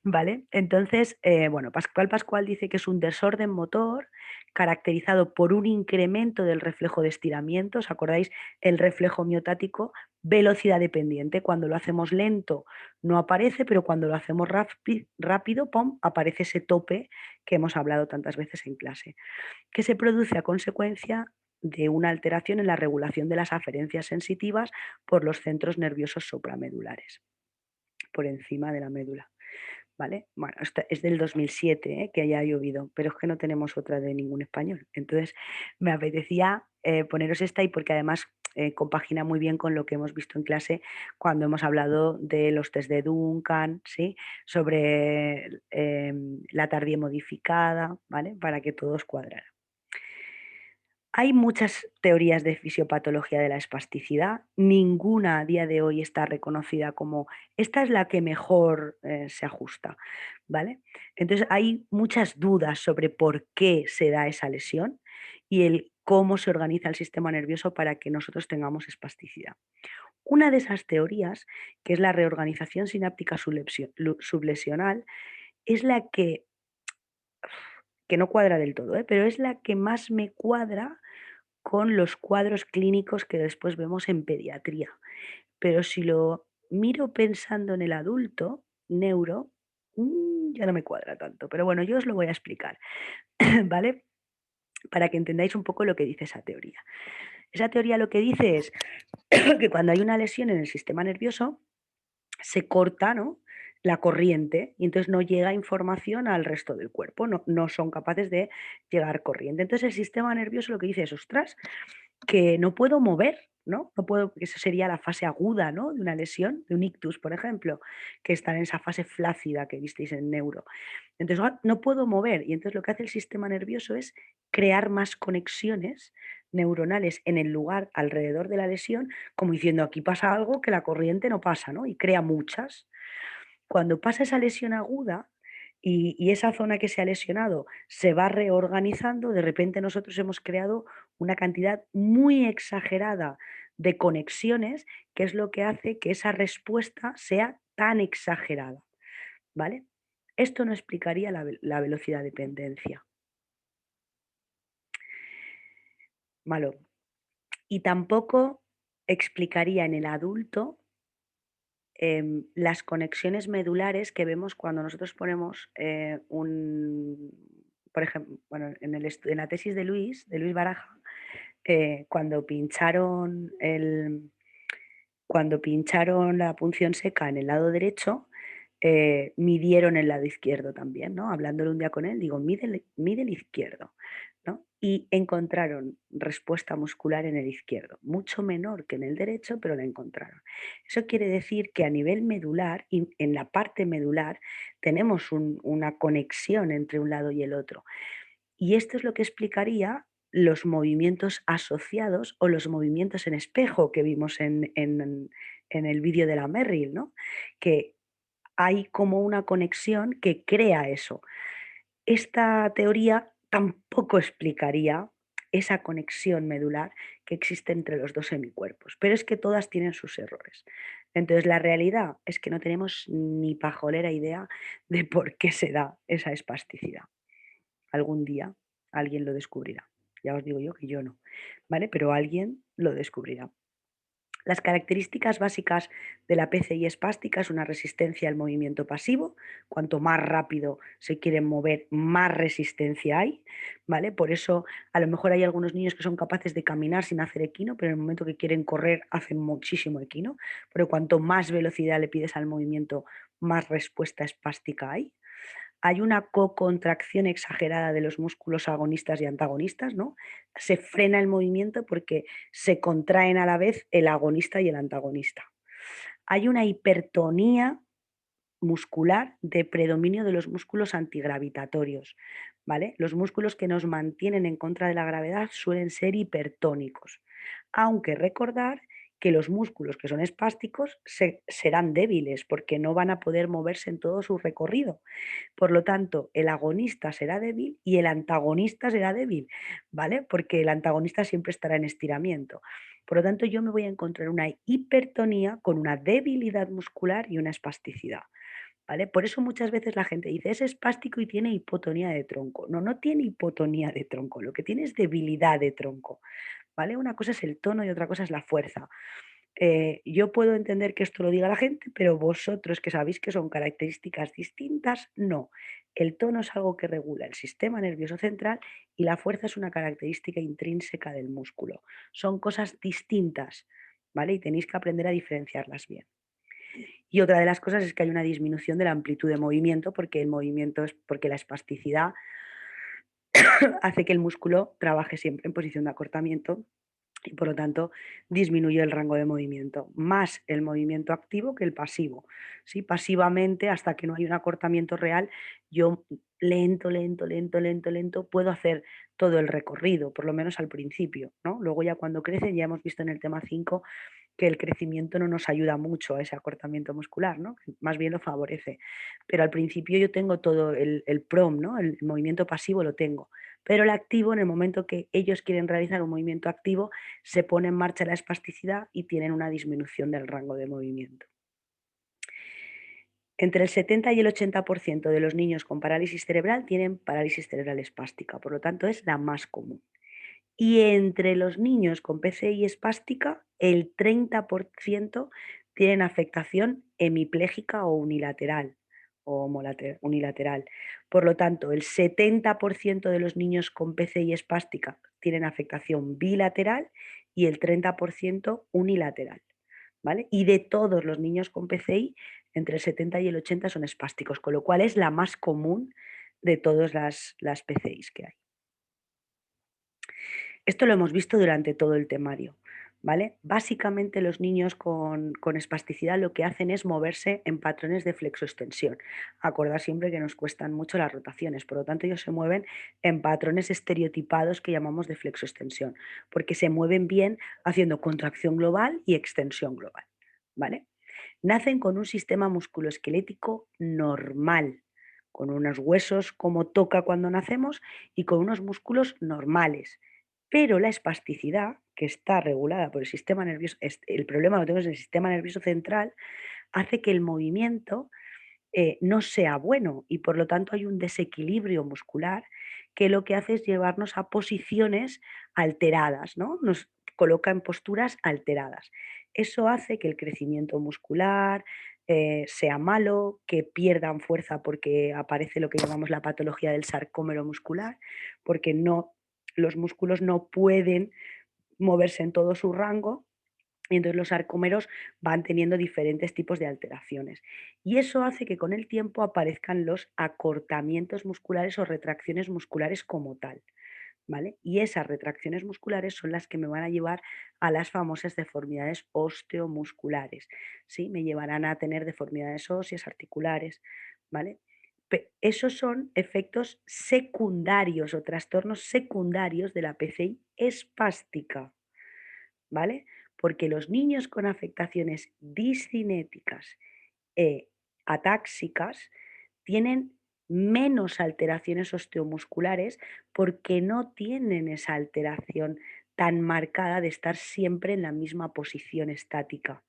¿vale? Entonces, bueno, Pascual Pascual dice que es un desorden motor caracterizado por un incremento del reflejo de estiramiento. ¿Os acordáis? El reflejo miotático, velocidad dependiente. Cuando lo hacemos lento no aparece, pero cuando lo hacemos rápido, ¡pum!, aparece ese tope que hemos hablado tantas veces en clase, que se produce a consecuencia de una alteración en la regulación de las aferencias sensitivas por los centros nerviosos supramedulares, por encima de la médula. ¿Vale? Bueno, esta es del 2007, que haya llovido, pero es que no tenemos otra de ningún español. Entonces, me apetecía poneros esta y porque además compagina muy bien con lo que hemos visto en clase cuando hemos hablado de los test de Duncan, ¿sí? Sobre la tardía modificada, ¿vale? Para que todos cuadraran. Hay muchas teorías de fisiopatología de la espasticidad, ninguna a día de hoy está reconocida como esta es la que mejor se ajusta, ¿vale? Entonces hay muchas dudas sobre por qué se da esa lesión y el cómo se organiza el sistema nervioso para que nosotros tengamos espasticidad. Una de esas teorías, que es la reorganización sináptica sublesional, es la que no cuadra del todo, pero es la que más me cuadra con los cuadros clínicos que después vemos en pediatría. Pero si lo miro pensando en el adulto, neuro, ya no me cuadra tanto. Pero bueno, yo os lo voy a explicar, ¿vale? Para que entendáis un poco lo que dice esa teoría. Esa teoría lo que dice es que cuando hay una lesión en el sistema nervioso, se corta, ¿no?, la corriente y entonces no llega información al resto del cuerpo, no son capaces de llegar corriente. Entonces el sistema nervioso lo que dice es, ostras, que no puedo mover, ¿no? No puedo, porque eso sería la fase aguda, ¿no?, de una lesión, de un ictus, por ejemplo, que está en esa fase flácida que visteis en neuro. Entonces, no puedo mover y entonces lo que hace el sistema nervioso es crear más conexiones neuronales en el lugar alrededor de la lesión, como diciendo, aquí pasa algo que la corriente no pasa, ¿no? Y crea muchas. Cuando pasa esa lesión aguda y esa zona que se ha lesionado se va reorganizando, de repente nosotros hemos creado una cantidad muy exagerada de conexiones, que es lo que hace que esa respuesta sea tan exagerada, ¿vale? Esto no explicaría la velocidad dependencia, malo. Y tampoco explicaría en el adulto las conexiones medulares que vemos cuando nosotros ponemos por ejemplo, bueno, en la tesis de Luis Baraja, cuando cuando pincharon la punción seca en el lado derecho, midieron el lado izquierdo también, ¿no? Hablándolo un día con él, digo, mide el izquierdo, ¿no? Y encontraron respuesta muscular en el izquierdo, mucho menor que en el derecho, pero la encontraron. Eso quiere decir que a nivel medular, y en la parte medular, tenemos una conexión entre un lado y el otro. Y esto es lo que explicaría los movimientos asociados o los movimientos en espejo que vimos en el vídeo de la Merrill, ¿no? Que hay como una conexión que crea eso. Esta teoría tampoco explicaría esa conexión medular que existe entre los dos semicuerpos, pero es que todas tienen sus errores. Entonces, la realidad es que no tenemos ni pajolera idea de por qué se da esa espasticidad. Algún día alguien lo descubrirá. Ya os digo yo que yo no, ¿vale? Pero alguien lo descubrirá. Las características básicas de la PCI espástica es una resistencia al movimiento pasivo. Cuanto más rápido se quieren mover, más resistencia hay, ¿vale? Por eso a lo mejor hay algunos niños que son capaces de caminar sin hacer equino, pero en el momento que quieren correr hacen muchísimo equino. Pero cuanto más velocidad le pides al movimiento, más respuesta espástica hay. Hay una cocontracción exagerada de los músculos agonistas y antagonistas, ¿no? Se frena el movimiento porque se contraen a la vez el agonista y el antagonista. Hay una hipertonía muscular de predominio de los músculos antigravitatorios, ¿vale? Los músculos que nos mantienen en contra de la gravedad suelen ser hipertónicos, aunque recordar que los músculos que son espásticos serán débiles porque no van a poder moverse en todo su recorrido. Por lo tanto, el agonista será débil y el antagonista será débil, ¿vale? Porque el antagonista siempre estará en estiramiento. Por lo tanto, yo me voy a encontrar una hipertonía con una debilidad muscular y una espasticidad, ¿vale? Por eso muchas veces la gente dice, es espástico y tiene hipotonía de tronco. No, no tiene hipotonía de tronco, lo que tiene es debilidad de tronco, ¿vale? Una cosa es el tono y otra cosa es la fuerza. Yo puedo entender que esto lo diga la gente, pero vosotros que sabéis que son características distintas, no. El tono es algo que regula el sistema nervioso central y la fuerza es una característica intrínseca del músculo. Son cosas distintas, ¿vale? Y tenéis que aprender a diferenciarlas bien. Y otra de las cosas es que hay una disminución de la amplitud de movimiento porque el movimiento es porque la espasticidad hace que el músculo trabaje siempre en posición de acortamiento y por lo tanto disminuye el rango de movimiento, más el movimiento activo que el pasivo. ¿Sí? Pasivamente, hasta que no hay un acortamiento real, yo lento, lento, lento, lento, lento, puedo hacer todo el recorrido, por lo menos al principio, ¿no? Luego ya cuando crecen, ya hemos visto en el tema 5 que el crecimiento no nos ayuda mucho a ese acortamiento muscular, ¿no? Más bien lo favorece. Pero al principio yo tengo todo el PROM, ¿no? El movimiento pasivo lo tengo. Pero el activo, en el momento que ellos quieren realizar un movimiento activo, se pone en marcha la espasticidad y tienen una disminución del rango de movimiento. Entre el 70 y el 80% de los niños con parálisis cerebral tienen parálisis cerebral espástica, por lo tanto es la más común. Y entre los niños con PCI espástica, el 30% tienen afectación hemipléjica o unilateral unilateral. Por lo tanto, el 70% de los niños con PCI espástica tienen afectación bilateral y el 30% unilateral, ¿vale? Y de todos los niños con PCI, entre el 70 y el 80 son espásticos, con lo cual es la más común de todas las PCIs que hay. Esto lo hemos visto durante todo el temario, ¿vale? Básicamente los niños con espasticidad lo que hacen es moverse en patrones de flexoextensión. Acordad siempre que nos cuestan mucho las rotaciones, por lo tanto ellos se mueven en patrones estereotipados que llamamos de flexoextensión, porque se mueven bien haciendo contracción global y extensión global, ¿vale? Nacen con un sistema musculoesquelético normal, con unos huesos como toca cuando nacemos y con unos músculos normales. Pero la espasticidad, que está regulada por el sistema nervioso, el problema lo tenemos en el sistema nervioso central, hace que el movimiento no sea bueno y por lo tanto hay un desequilibrio muscular que lo que hace es llevarnos a posiciones alteradas, ¿no? Nos coloca en posturas alteradas. Eso hace que el crecimiento muscular sea malo, que pierdan fuerza porque aparece lo que llamamos la patología del sarcómero muscular, porque no, los músculos no pueden moverse en todo su rango y entonces los sarcómeros van teniendo diferentes tipos de alteraciones. Y eso hace que con el tiempo aparezcan los acortamientos musculares o retracciones musculares como tal, ¿vale? Y esas retracciones musculares son las que me van a llevar a las famosas deformidades osteomusculares, ¿sí? Me llevarán a tener deformidades óseas, articulares, ¿vale? Esos son efectos secundarios o trastornos secundarios de la PCI espástica, ¿vale? Porque los niños con afectaciones discinéticas e atáxicas tienen menos alteraciones osteomusculares porque no tienen esa alteración tan marcada de estar siempre en la misma posición estática,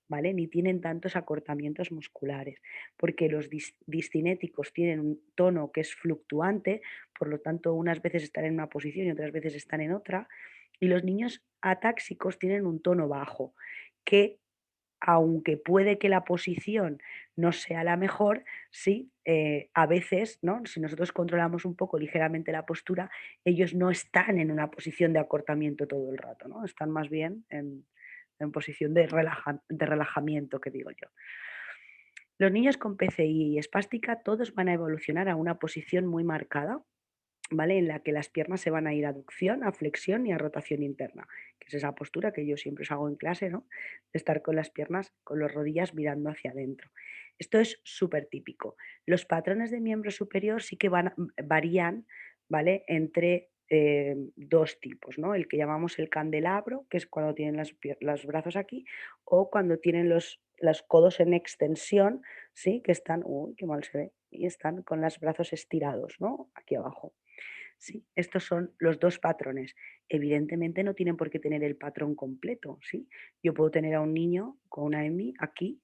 ¿vale? Ni tienen tantos acortamientos musculares, porque los discinéticos tienen un tono que es fluctuante, por lo tanto, unas veces están en una posición y otras veces están en otra, y los niños atáxicos tienen un tono bajo que aunque puede que la posición no sea la mejor, sí, a veces, ¿no? Si nosotros controlamos un poco ligeramente la postura, ellos no están en una posición de acortamiento todo el rato, ¿no? Están más bien en posición de relajamiento, que digo yo. Los niños con PCI y espástica todos van a evolucionar a una posición muy marcada, ¿vale? En la que las piernas se van a ir a aducción, a flexión y a rotación interna, que es esa postura que yo siempre os hago en clase, ¿no? De estar con las piernas, con las rodillas mirando hacia adentro. Esto es súper típico. Los patrones de miembro superior sí que varían, ¿vale? Entre dos tipos, ¿no? El que llamamos el candelabro, que es cuando tienen los brazos aquí, o cuando tienen los codos en extensión, ¿sí? Que están, uy, qué mal se ve, y están con los brazos estirados, ¿no? Aquí abajo. Sí, estos son los 2 patrones. Evidentemente no tienen por qué tener el patrón completo, ¿sí? Yo puedo tener a un niño con una EMI aquí,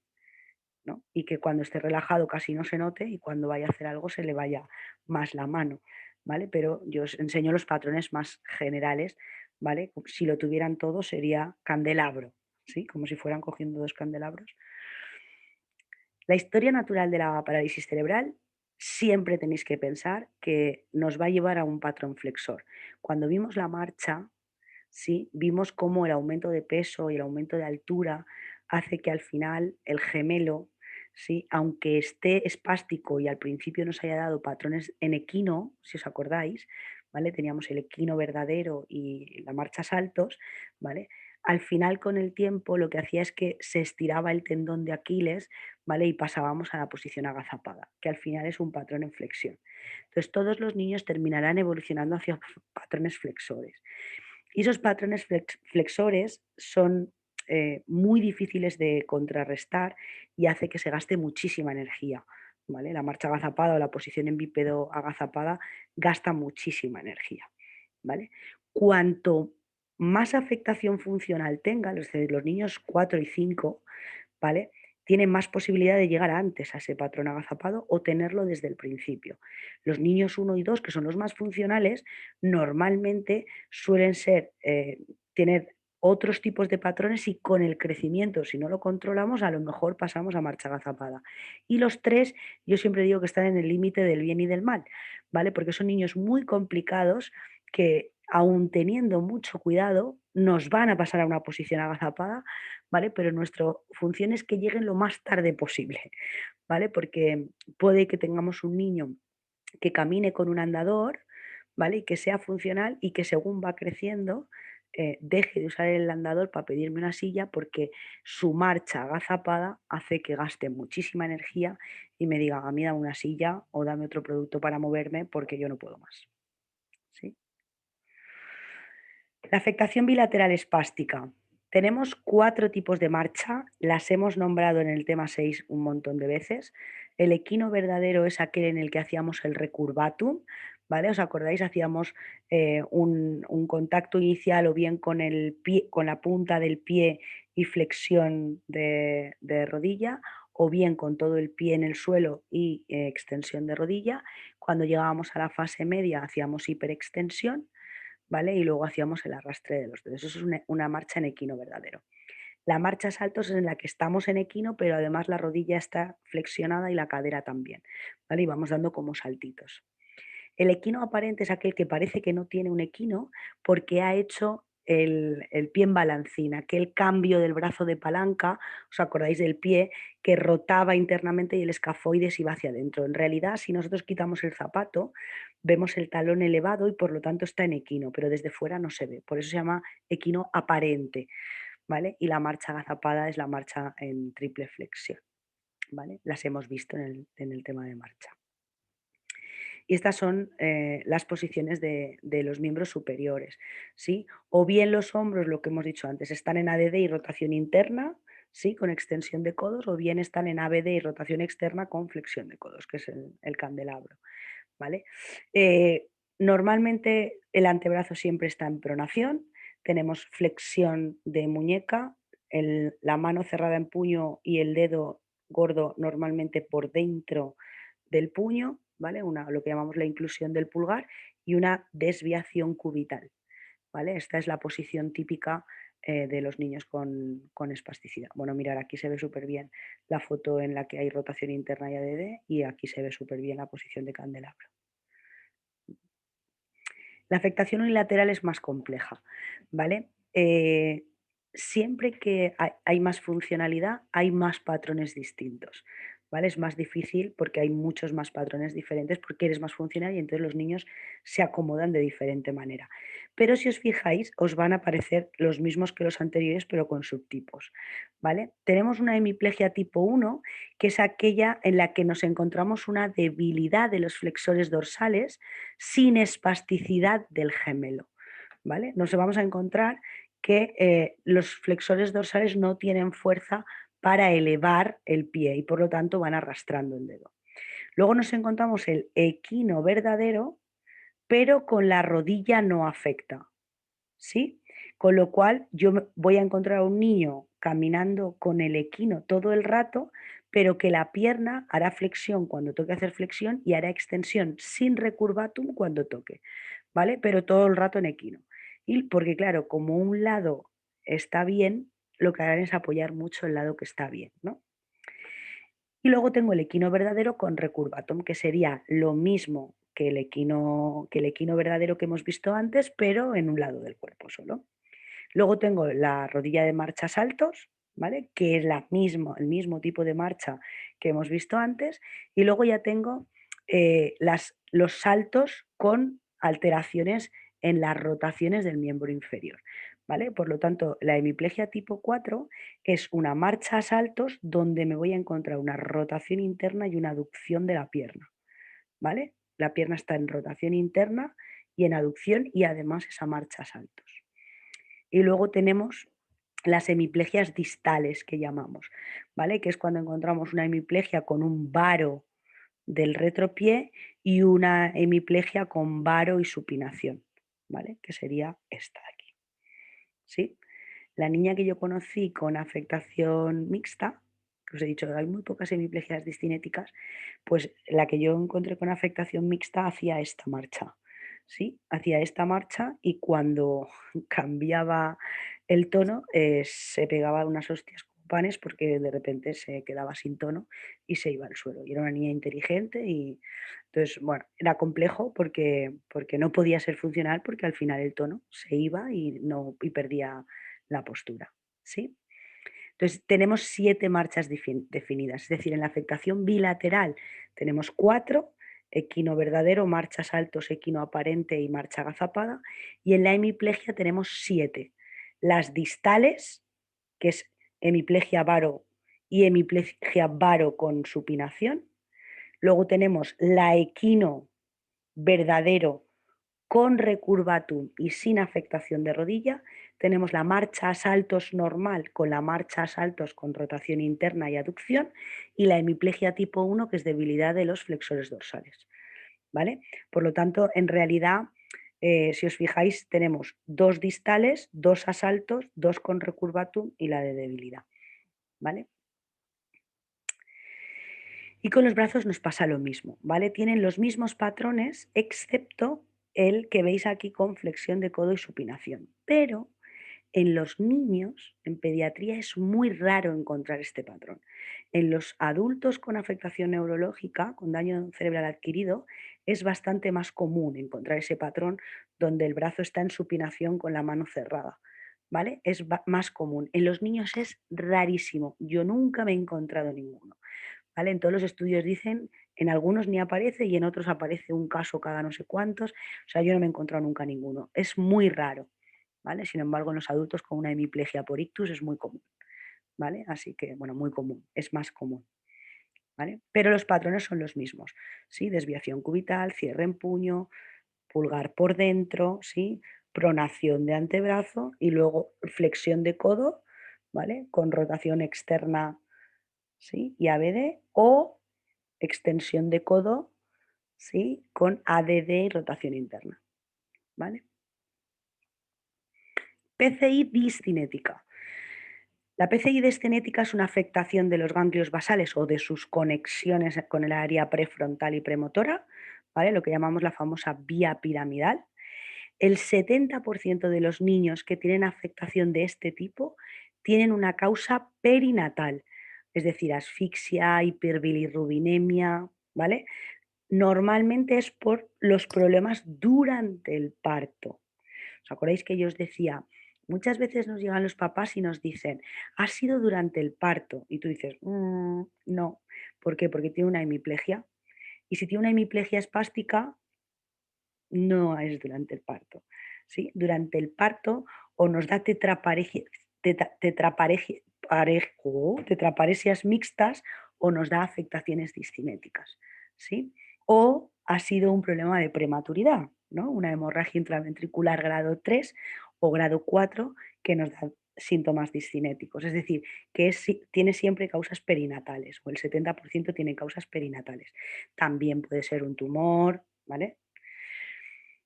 ¿no? Y que cuando esté relajado casi no se note y cuando vaya a hacer algo se le vaya más la mano, ¿vale? Pero yo os enseño los patrones más generales, ¿vale? Si lo tuvieran todos sería candelabro, ¿sí? Como si fueran cogiendo 2 candelabros. La historia natural de la parálisis cerebral siempre tenéis que pensar que nos va a llevar a un patrón flexor. Cuando vimos la marcha, ¿sí? Vimos cómo el aumento de peso y el aumento de altura hace que al final el gemelo, ¿sí? Aunque esté espástico y al principio nos haya dado patrones en equino, si os acordáis, ¿vale? Teníamos el equino verdadero y la marcha saltos, ¿vale? Al final, con el tiempo, lo que hacía es que se estiraba el tendón de Aquiles, ¿vale? Y pasábamos a la posición agazapada, que al final es un patrón en flexión. Entonces, todos los niños terminarán evolucionando hacia patrones flexores. Y esos patrones flexores son muy difíciles de contrarrestar y hace que se gaste muchísima energía. ¿Vale? La marcha agazapada o la posición en bípedo agazapada gasta muchísima energía. ¿Vale? Cuanto más afectación funcional tengan, es decir, los niños 4 y 5, ¿vale? Tienen más posibilidad de llegar antes a ese patrón agazapado o tenerlo desde el principio. Los niños 1 y 2, que son los más funcionales, normalmente suelen tener otros tipos de patrones y con el crecimiento, si no lo controlamos, a lo mejor pasamos a marcha agazapada. Y los 3, yo siempre digo que están en el límite del bien y del mal, ¿vale? Porque son niños muy complicados que, aun teniendo mucho cuidado, nos van a pasar a una posición agazapada, ¿vale? Pero nuestra función es que lleguen lo más tarde posible, ¿vale? Porque puede que tengamos un niño que camine con un andador, ¿vale? Y que sea funcional y que según va creciendo, deje de usar el andador para pedirme una silla porque su marcha agazapada hace que gaste muchísima energía y me diga, a mí dame una silla o dame otro producto para moverme porque yo no puedo más. ¿Sí? La afectación bilateral espástica. Tenemos 4 tipos de marcha, las hemos nombrado en el tema 6 un montón de veces. El equino verdadero es aquel en el que hacíamos el recurvatum, ¿vale? ¿Os acordáis? Hacíamos un contacto inicial o bien con el pie, con la punta del pie y flexión de rodilla, o bien con todo el pie en el suelo y extensión de rodilla. Cuando llegábamos a la fase media hacíamos hiperextensión, ¿vale? Y luego hacíamos el arrastre de los dedos. Eso es una marcha en equino verdadero. La marcha saltos es en la que estamos en equino, pero además la rodilla está flexionada y la cadera también, ¿vale? Y vamos dando como saltitos. El equino aparente es aquel que parece que no tiene un equino porque ha hecho el pie en balancín, aquel cambio del brazo de palanca, ¿os acordáis del pie que rotaba internamente y el escafoides iba hacia adentro? En realidad, si nosotros quitamos el zapato, vemos el talón elevado y por lo tanto está en equino, pero desde fuera no se ve. Por eso se llama equino aparente, ¿vale? Y la marcha agazapada es la marcha en triple flexión, ¿vale? Las hemos visto en el tema de marcha. Y estas son las posiciones de los miembros superiores, ¿sí? O bien los hombros, lo que hemos dicho antes, están en ADD y rotación interna, ¿sí? Con extensión de codos, o bien están en ABD y rotación externa con flexión de codos, que es el candelabro, ¿vale? Eh, Normalmente el antebrazo siempre está en pronación, tenemos flexión de muñeca, la mano cerrada en puño y el dedo gordo normalmente por dentro del puño, ¿vale? Lo que llamamos la inclusión del pulgar y una desviación cubital, ¿vale? Esta es la posición típica de los niños con espasticidad. Bueno, mirar, aquí se ve súper bien la foto en la que hay rotación interna y ADD y aquí se ve súper bien la posición de candelabro. La afectación unilateral es más compleja, ¿vale? Siempre que hay más funcionalidad, hay más patrones distintos, ¿vale? Es más difícil porque hay muchos más patrones diferentes porque eres más funcional y entonces los niños se acomodan de diferente manera. Pero si os fijáis, os van a aparecer los mismos que los anteriores, pero con subtipos, ¿vale? Tenemos una hemiplegia tipo 1, que es aquella en la que nos encontramos una debilidad de los flexores dorsales sin espasticidad del gemelo, ¿vale? Nos vamos a encontrar que los flexores dorsales no tienen fuerza para elevar el pie y por lo tanto van arrastrando el dedo. Luego nos encontramos el equino verdadero, pero con la rodilla no afecta, ¿sí? Con lo cual yo voy a encontrar a un niño caminando con el equino todo el rato, pero que la pierna hará flexión cuando toque hacer flexión y hará extensión sin recurvatum cuando toque, ¿vale? Pero todo el rato en equino. Y porque claro, como un lado está bien, lo que harán es apoyar mucho el lado que está bien, ¿no? Y luego tengo el equino verdadero con recurvatum, que sería lo mismo que el equino verdadero que hemos visto antes, pero en un lado del cuerpo solo. Luego tengo la rodilla de marcha saltos, ¿vale? Que es el mismo tipo de marcha que hemos visto antes. Y luego ya tengo los saltos con alteraciones en las rotaciones del miembro inferior, ¿vale? Por lo tanto, la hemiplegia tipo 4 es una marcha a saltos donde me voy a encontrar una rotación interna y una aducción de la pierna, ¿vale? La pierna está en rotación interna y en aducción y además esa marcha a saltos. Y luego tenemos las hemiplegias distales que llamamos, ¿vale? Que es cuando encontramos una hemiplegia con un varo del retropié y una hemiplegia con varo y supinación, ¿vale? Que sería esta de aquí, ¿sí? La niña que yo conocí con afectación mixta, que os he dicho, hay muy pocas hemiplegias discinéticas, pues la que yo encontré con afectación mixta hacía esta marcha, ¿sí? Hacía esta marcha y cuando cambiaba el tono se pegaba unas hostias con panes porque de repente se quedaba sin tono y se iba al suelo. Y era una niña inteligente y entonces, bueno, era complejo porque no podía ser funcional porque al final el tono se iba y perdía la postura, ¿sí? Entonces, tenemos 7 marchas definidas, es decir, en la afectación bilateral tenemos 4, equino verdadero, marcha saltos, equino aparente y marcha agazapada, y en la hemiplegia tenemos 7. Las distales, que es hemiplegia varo y hemiplegia varo con supinación. Luego tenemos la equino verdadero con recurvatum y sin afectación de rodilla. Tenemos la marcha a saltos normal con la marcha a saltos con rotación interna y aducción y la hemiplegia tipo 1 que es debilidad de los flexores dorsales, ¿vale? Por lo tanto, en realidad, si os fijáis, tenemos 2 distales, 2 a saltos, 2 con recurvatum y la de debilidad, ¿vale? Y con los brazos nos pasa lo mismo, ¿vale? Tienen los mismos patrones, excepto el que veis aquí con flexión de codo y supinación. Pero en los niños, en pediatría, es muy raro encontrar este patrón. En los adultos con afectación neurológica, con daño cerebral adquirido, es bastante más común encontrar ese patrón donde el brazo está en supinación con la mano cerrada. ¿Vale? Es más común. En los niños es rarísimo. Yo nunca me he encontrado ninguno. ¿Vale? En todos los estudios dicen, en algunos ni aparece y en otros aparece un caso cada no sé cuántos. O sea, yo no me he encontrado nunca ninguno. Es muy raro, ¿vale? Sin embargo, en los adultos con una hemiplegia por ictus es muy común, ¿vale? Así que, bueno, muy común, es más común, ¿vale? Pero los patrones son los mismos, ¿sí? Desviación cubital, cierre en puño, pulgar por dentro, ¿sí? Pronación de antebrazo y luego flexión de codo, ¿vale? Con rotación externa, ¿sí? Y ABD o extensión de codo, ¿sí? Con ADD y rotación interna, ¿vale? PCI discinética. La PCI discinética es una afectación de los ganglios basales o de sus conexiones con el área prefrontal y premotora, ¿vale? Lo que llamamos la famosa vía piramidal. el 70% de los niños que tienen afectación de este tipo tienen una causa perinatal, es decir, asfixia, hiperbilirrubinemia, ¿vale? Normalmente es por los problemas durante el parto. ¿Os acordáis que yo os decía? Muchas veces nos llegan los papás y nos dicen, ha sido durante el parto. Y tú dices, no. ¿Por qué? Porque tiene una hemiplegia. Y si tiene una hemiplegia espástica, no es durante el parto. ¿Sí? Durante el parto o nos da tetraparesias mixtas o nos da afectaciones discinéticas. ¿Sí? O ha sido un problema de prematuridad, ¿no? Una hemorragia intraventricular grado 3 o grado 4 que nos da síntomas discinéticos. Es decir, que tiene siempre causas perinatales o el 70% tiene causas perinatales. También puede ser un tumor, ¿vale?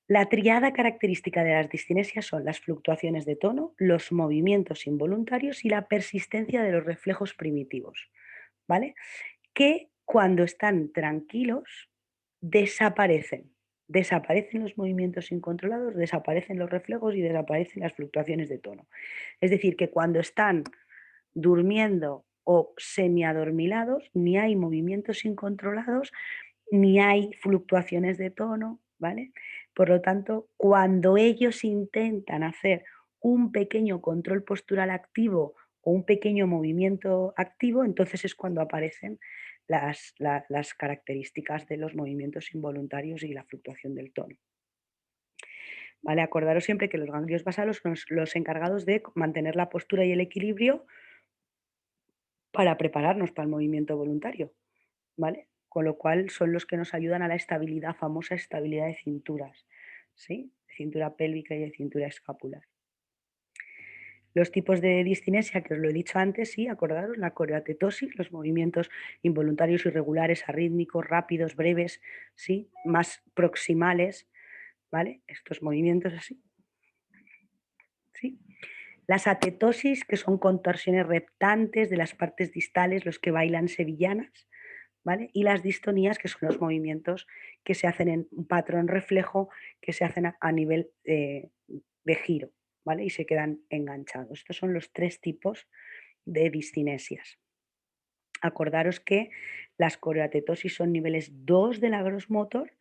La triada característica de las discinesias son las fluctuaciones de tono, los movimientos involuntarios y la persistencia de los reflejos primitivos, ¿vale? Que cuando están tranquilos desaparecen. Desaparecen los movimientos incontrolados, desaparecen los reflejos y desaparecen las fluctuaciones de tono. Es decir, que cuando están durmiendo o semiadormilados, ni hay movimientos incontrolados, ni hay fluctuaciones de tono, ¿vale? Por lo tanto, cuando ellos intentan hacer un pequeño control postural activo o un pequeño movimiento activo, entonces es cuando aparecen las características de los movimientos involuntarios y la fluctuación del tono. ¿Vale? Acordaros siempre que los ganglios basales son los encargados de mantener la postura y el equilibrio para prepararnos para el movimiento voluntario, ¿vale? Con lo cual son los que nos ayudan a la estabilidad, famosa estabilidad de cinturas, ¿sí? De cintura pélvica y de cintura escapular. Los tipos de discinesia, que os lo he dicho antes, sí, acordaros, la coreatetosis, los movimientos involuntarios irregulares, arrítmicos, rápidos, breves, sí, más proximales, ¿vale? Estos movimientos así, sí. Las atetosis, que son contorsiones reptantes de las partes distales, los que bailan sevillanas, ¿vale? Y las distonías, que son los movimientos que se hacen en un patrón reflejo, que se hacen a nivel de giro, ¿vale? Y se quedan enganchados. Estos son los tres tipos de discinesias. Acordaros que las coreoatetosis son niveles 2 de la gross motor.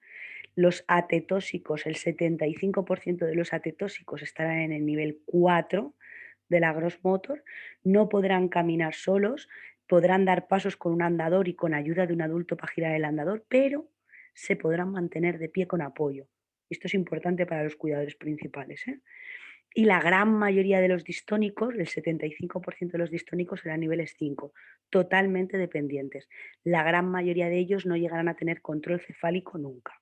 Los atetósicos, el 75% de los atetósicos estarán en el nivel 4 de la gross motor, no podrán caminar solos, podrán dar pasos con un andador y con ayuda de un adulto para girar el andador, pero se podrán mantener de pie con apoyo. Esto es importante para los cuidadores principales, ¿eh? Y la gran mayoría de los distónicos, el 75% de los distónicos serán niveles 5, totalmente dependientes. La gran mayoría de ellos no llegarán a tener control cefálico nunca,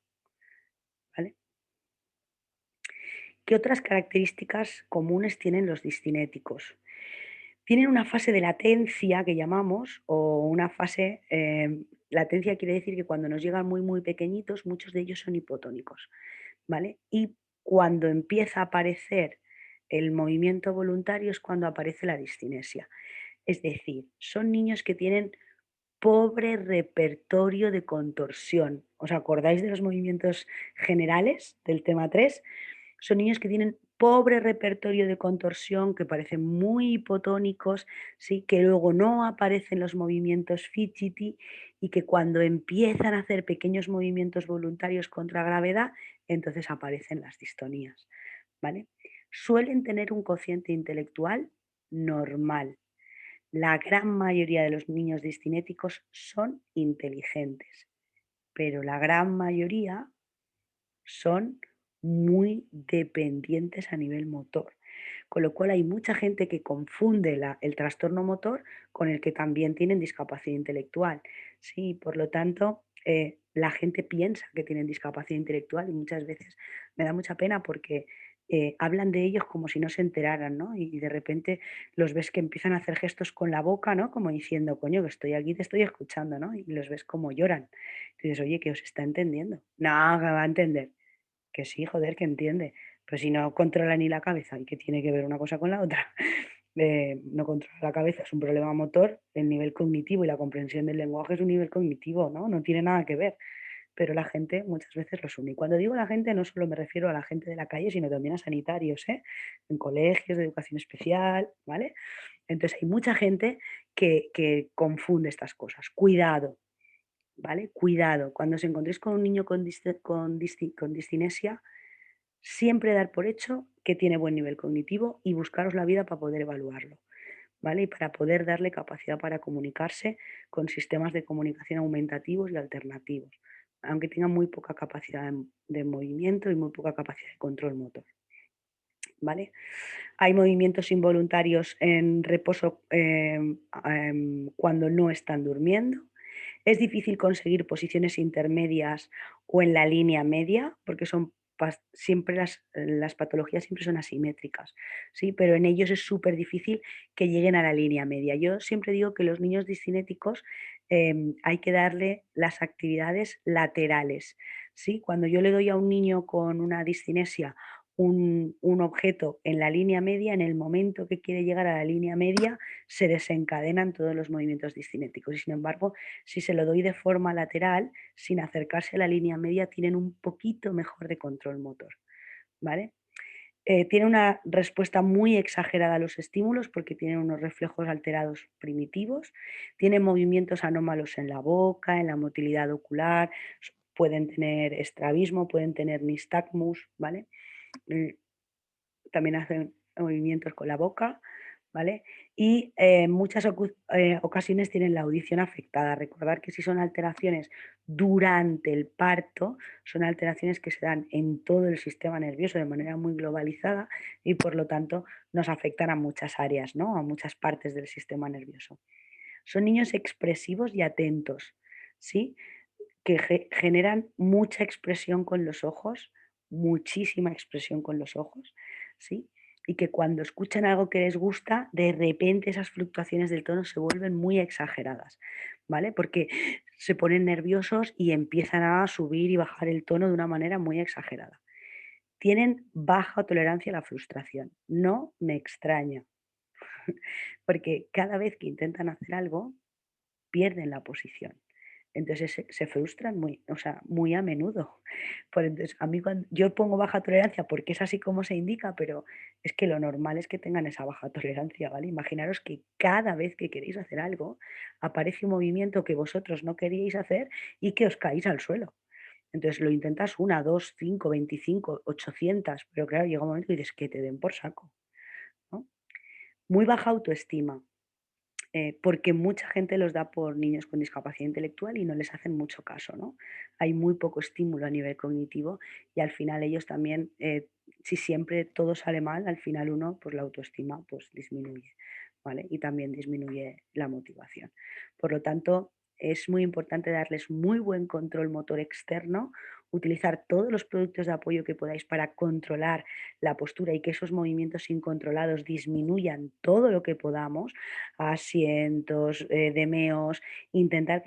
¿vale? ¿Qué otras características comunes tienen los discinéticos? Tienen una fase de latencia que llamamos, o una fase, latencia quiere decir que cuando nos llegan muy, muy pequeñitos, muchos de ellos son hipotónicos, ¿vale? Y cuando empieza a aparecer el movimiento voluntario es cuando aparece la discinesia. Es decir, son niños que tienen pobre repertorio de contorsión. ¿Os acordáis de los movimientos generales del tema 3? Son niños que tienen pobre repertorio de contorsión, que parecen muy hipotónicos, ¿sí? Que luego no aparecen los movimientos fidgety y que cuando empiezan a hacer pequeños movimientos voluntarios contra gravedad, entonces aparecen las distonías, ¿vale? Suelen tener un cociente intelectual normal. La gran mayoría de los niños discinéticos son inteligentes, pero la gran mayoría son muy dependientes a nivel motor. Con lo cual hay mucha gente que confunde el trastorno motor con el que también tienen discapacidad intelectual. Sí, por lo tanto, la gente piensa que tienen discapacidad intelectual y muchas veces me da mucha pena porque hablan de ellos como si no se enteraran, ¿no? Y de repente los ves que empiezan a hacer gestos con la boca, ¿no? Como diciendo, coño, que estoy aquí, te estoy escuchando, ¿no? Y los ves como lloran. Y dices, oye, que os está entendiendo. No, que va a entender. Que sí, joder, que entiende. Pero si no controla ni la cabeza, ¿y qué tiene que ver una cosa con la otra? No controla la cabeza, es un problema motor, el nivel cognitivo y la comprensión del lenguaje es un nivel cognitivo, ¿no? No tiene nada que ver. pero la gente muchas veces los une. Y cuando digo la gente, no solo me refiero a la gente de la calle, sino también a sanitarios, ¿eh? En colegios de educación especial, ¿vale? Entonces hay mucha gente que confunde estas cosas. Cuidado, ¿vale? Cuidado. Cuando os encontréis con un niño con discinesia, siempre dar por hecho que tiene buen nivel cognitivo y buscaros la vida para poder evaluarlo, ¿vale? Y para poder darle capacidad para comunicarse con sistemas de comunicación aumentativos y alternativos, aunque tengan muy poca capacidad de movimiento y muy poca capacidad de control motor, ¿vale? Hay movimientos involuntarios en reposo cuando no están durmiendo. Es difícil conseguir posiciones intermedias o en la línea media, porque son siempre las patologías siempre son asimétricas, ¿sí? Pero en ellos es súper difícil que lleguen a la línea media. Yo siempre digo que los niños discinéticos hay que darle las actividades laterales, ¿sí? Cuando yo le doy a un niño con una discinesia un objeto en la línea media, en el momento que quiere llegar a la línea media, se desencadenan todos los movimientos discinéticos. Y sin embargo, si se lo doy de forma lateral, sin acercarse a la línea media, tienen un poquito mejor de control motor, ¿vale? Tiene una respuesta muy exagerada a los estímulos porque tienen unos reflejos alterados primitivos, tienen movimientos anómalos en la boca, en la motilidad ocular, pueden tener estrabismo, pueden tener nistagmus, ¿vale? Mm, También hacen movimientos con la boca, ¿vale? Y en muchas ocasiones tienen la audición afectada. Recordar que si son alteraciones durante el parto, son alteraciones que se dan en todo el sistema nervioso de manera muy globalizada y por lo tanto nos afectan a muchas áreas, ¿no? A muchas partes del sistema nervioso. Son niños expresivos y atentos, ¿sí? Que generan mucha expresión con los ojos, muchísima expresión con los ojos, ¿sí? Y que cuando escuchan algo que les gusta, de repente esas fluctuaciones del tono se vuelven muy exageradas, ¿vale? Porque se ponen nerviosos y empiezan a subir y bajar el tono de una manera muy exagerada. Tienen baja tolerancia a la frustración. No me extraña, porque cada vez que intentan hacer algo, pierden la posición. Entonces se frustran muy, o sea, muy a menudo. Entonces, a mí cuando yo pongo baja tolerancia porque es así como se indica, pero es que lo normal es que tengan esa baja tolerancia, ¿vale? Imaginaros que cada vez que queréis hacer algo, aparece un movimiento que vosotros no queríais hacer y que os caéis al suelo. Entonces lo intentas una, dos, cinco, 25, 800, pero claro, llega un momento y dices que te den por saco, ¿no? Muy baja autoestima. Porque mucha gente los da por niños con discapacidad intelectual y no les hacen mucho caso, ¿no? Hay muy poco estímulo a nivel cognitivo y al final ellos también, si siempre todo sale mal, al final uno, pues la autoestima pues disminuye, ¿vale? Y también disminuye la motivación. Por lo tanto, es muy importante darles muy buen control motor externo, utilizar todos los productos de apoyo que podáis para controlar la postura y que esos movimientos incontrolados disminuyan todo lo que podamos, asientos, demeos, intentar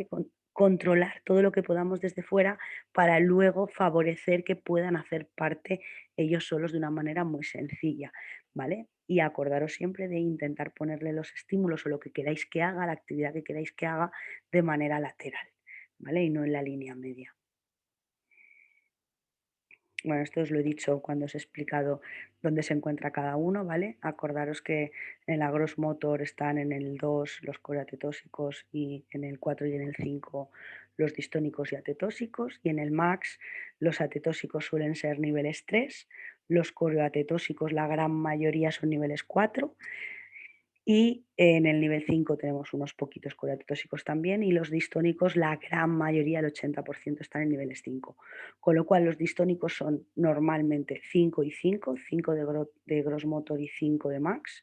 controlar todo lo que podamos desde fuera para luego favorecer que puedan hacer parte ellos solos de una manera muy sencilla, ¿vale? Y acordaros siempre de intentar ponerle los estímulos o lo que queráis que haga, la actividad que queráis que haga de manera lateral, ¿vale? Y no en la línea media. Bueno, esto os lo he dicho cuando os he explicado dónde se encuentra cada uno, ¿vale? Acordaros que en la gross motor están en el 2 los coreatetóxicos y en el 4 y en el 5 los distónicos y atetóxicos, y en el max los atetóxicos suelen ser niveles 3, los coreoatetóxicos la gran mayoría son niveles 4 y en el nivel 5 tenemos unos poquitos coreotóxicos también y los distónicos, la gran mayoría, el 80% están en niveles 5. Con lo cual los distónicos son normalmente 5 y 5, 5 de gross motor y 5 de max.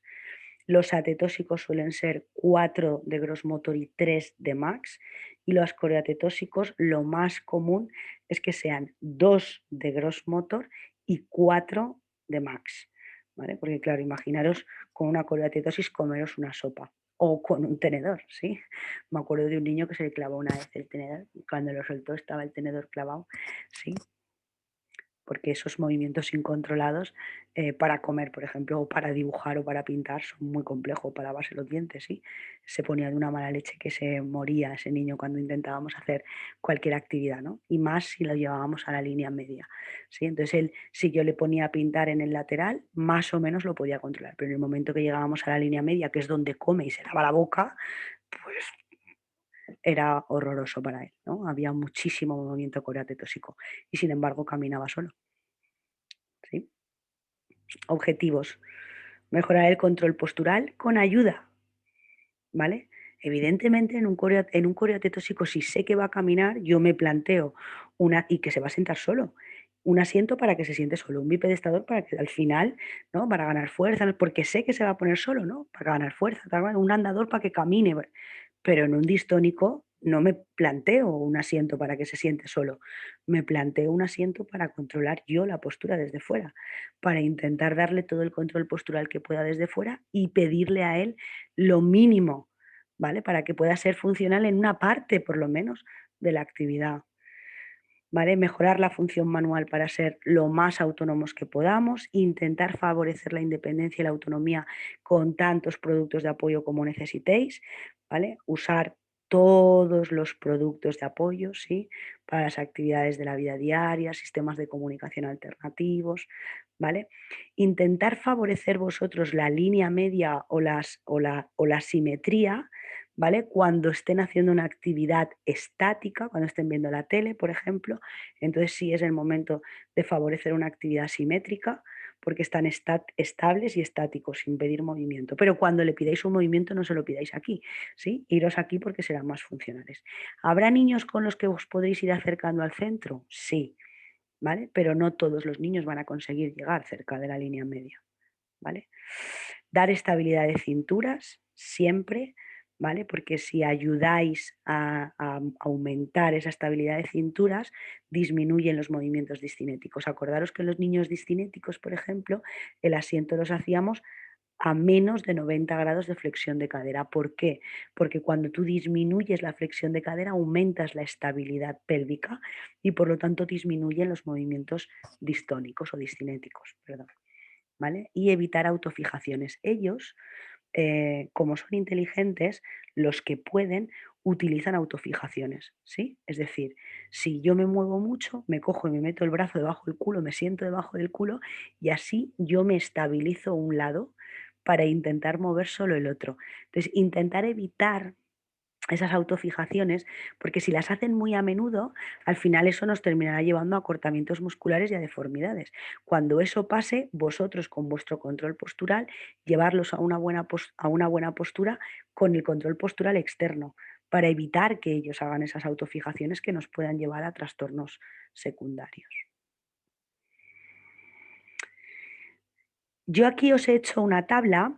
Los atetóxicos suelen ser 4 de gross motor y 3 de max. Y los coreoatetóxicos, lo más común es que sean 2 de gross motor y 4 de max. ¿Vale? Porque claro, imaginaros con una coleoacidosis comeros una sopa o con un tenedor, ¿sí? Me acuerdo de un niño que se le clavó una vez el tenedor y cuando lo soltó estaba el tenedor clavado, ¿sí? porque esos movimientos incontrolados para comer, por ejemplo, o para dibujar o para pintar son muy complejos, para lavarse los dientes, ¿sí? Se ponía de una mala leche que se moría ese niño cuando intentábamos hacer cualquier actividad, ¿no? Y más si lo llevábamos a la línea media, ¿sí? Entonces él, si yo le ponía a pintar en el lateral, más o menos lo podía controlar, pero en el momento que llegábamos a la línea media, que es donde come y se lava la boca, pues era horroroso para él, ¿no? Había muchísimo movimiento coreotetóxico y sin embargo caminaba solo, ¿sí? Objetivos: mejorar el control postural con ayuda, ¿vale? Evidentemente, en un coreotetóxico, si sé que va a caminar, yo me planteo y que se va a sentar solo, un asiento para que se siente solo, un bipedestador para que al final, ¿no? Para ganar fuerza, ¿no? Porque sé que se va a poner solo, ¿no? Para ganar fuerza, tal cual, un andador para que camine. Pero en un distónico no me planteo un asiento para que se siente solo, me planteo un asiento para controlar yo la postura desde fuera, para intentar darle todo el control postural que pueda desde fuera y pedirle a él lo mínimo, ¿vale? Para que pueda ser funcional en una parte, por lo menos, de la actividad, ¿vale? Mejorar la función manual para ser lo más autónomos que podamos, intentar favorecer la independencia y la autonomía con tantos productos de apoyo como necesitéis, ¿vale? Usar todos los productos de apoyo, ¿sí? Para las actividades de la vida diaria, sistemas de comunicación alternativos, ¿vale? Intentar favorecer vosotros la línea media o la simetría, ¿vale? Cuando estén haciendo una actividad estática, cuando estén viendo la tele, por ejemplo, entonces sí es el momento de favorecer una actividad simétrica porque están estables y estáticos, sin pedir movimiento. Pero cuando le pidáis un movimiento no se lo pidáis aquí, ¿sí? Iros aquí porque serán más funcionales. ¿Habrá niños con los que os podréis ir acercando al centro? Sí, ¿vale? Pero no todos los niños van a conseguir llegar cerca de la línea media, ¿vale? Dar estabilidad de cinturas siempre, ¿vale? Porque si ayudáis a aumentar esa estabilidad de cinturas, disminuyen los movimientos discinéticos. Acordaros que en los niños discinéticos, por ejemplo, el asiento los hacíamos a menos de 90 grados de flexión de cadera. ¿Por qué? Porque cuando tú disminuyes la flexión de cadera, aumentas la estabilidad pélvica y por lo tanto disminuyen los movimientos distónicos o discinéticos, perdón. ¿Vale? Y evitar autofijaciones. Ellos, como son inteligentes, los que pueden utilizan autofijaciones, ¿sí? Es decir, si yo me muevo mucho, me cojo y me meto el brazo debajo del culo, me siento debajo del culo y así yo me estabilizo un lado para intentar mover solo el otro. Entonces, intentar evitar esas autofijaciones, porque si las hacen muy a menudo, al final eso nos terminará llevando a acortamientos musculares y a deformidades. Cuando eso pase, vosotros con vuestro control postural, llevarlos a una buena postura con el control postural externo, para evitar que ellos hagan esas autofijaciones que nos puedan llevar a trastornos secundarios. Yo aquí os he hecho una tabla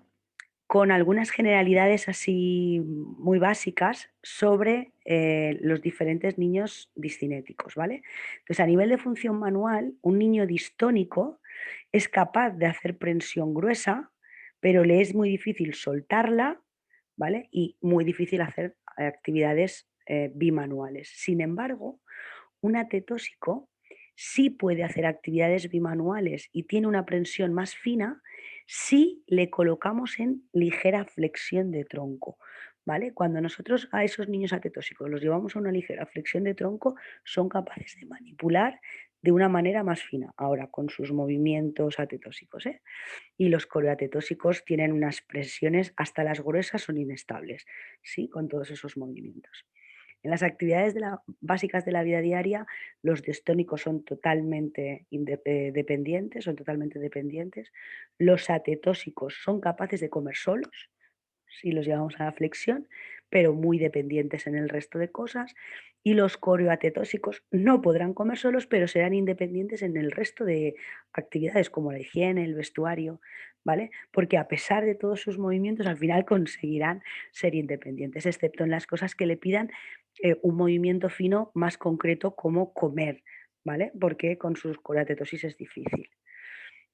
con algunas generalidades así muy básicas sobre los diferentes niños discinéticos, ¿vale? Entonces, a nivel de función manual, un niño distónico es capaz de hacer prensión gruesa, pero le es muy difícil soltarla, ¿vale? Y muy difícil hacer actividades bimanuales. Sin embargo, un atetósico sí puede hacer actividades bimanuales y tiene una prensión más fina si le colocamos en ligera flexión de tronco, ¿vale? Cuando nosotros a esos niños atetósicos los llevamos a una ligera flexión de tronco, son capaces de manipular de una manera más fina, ahora con sus movimientos atetósicos, ¿eh? Y los coreoatetósicos tienen unas presiones, hasta las gruesas son inestables, ¿sí? Con todos esos movimientos. En las actividades básicas de la vida diaria, los distónicos son totalmente dependientes, son totalmente dependientes. Los atetósicos son capaces de comer solos, si los llevamos a la flexión, pero muy dependientes en el resto de cosas. Y los coreoatetósicos no podrán comer solos, pero serán independientes en el resto de actividades como la higiene, el vestuario, ¿vale? Porque a pesar de todos sus movimientos, al final conseguirán ser independientes, excepto en las cosas que le pidan un movimiento fino más concreto como comer, ¿vale? Porque con sus coreoatetosis es difícil.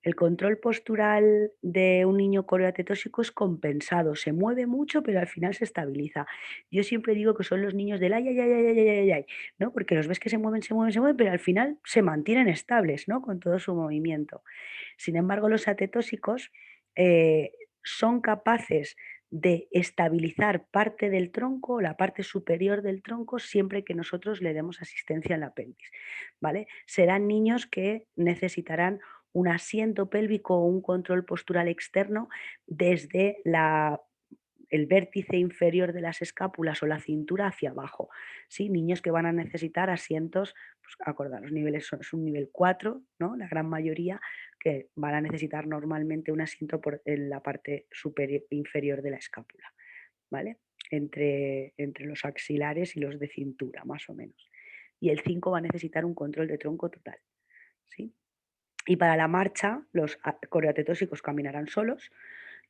El control postural de un niño coreoatetóxico es compensado, se mueve mucho, pero al final se estabiliza. Yo siempre digo que son los niños del ay, ay, ay, ay, ay, ay, ay, ay, ¿no? Porque los ves que se mueven, se mueven, se mueven, pero al final se mantienen estables, ¿no? Con todo su movimiento. Sin embargo, los atetóxicos eh, son capaces de estabilizar parte del tronco, la parte superior del tronco, siempre que nosotros le demos asistencia en la pelvis, ¿vale? Serán niños que necesitarán un asiento pélvico o un control postural externo desde el vértice inferior de las escápulas o la cintura hacia abajo. ¿Sí? Niños que van a necesitar asientos, pues acordad, los niveles es un nivel 4, ¿no? La gran mayoría que van a necesitar normalmente un asiento en la parte inferior de la escápula, ¿vale? Entre los axilares y los de cintura, más o menos. Y el 5 va a necesitar un control de tronco total, ¿sí? Y para la marcha, los coreoatetóxicos caminarán solos.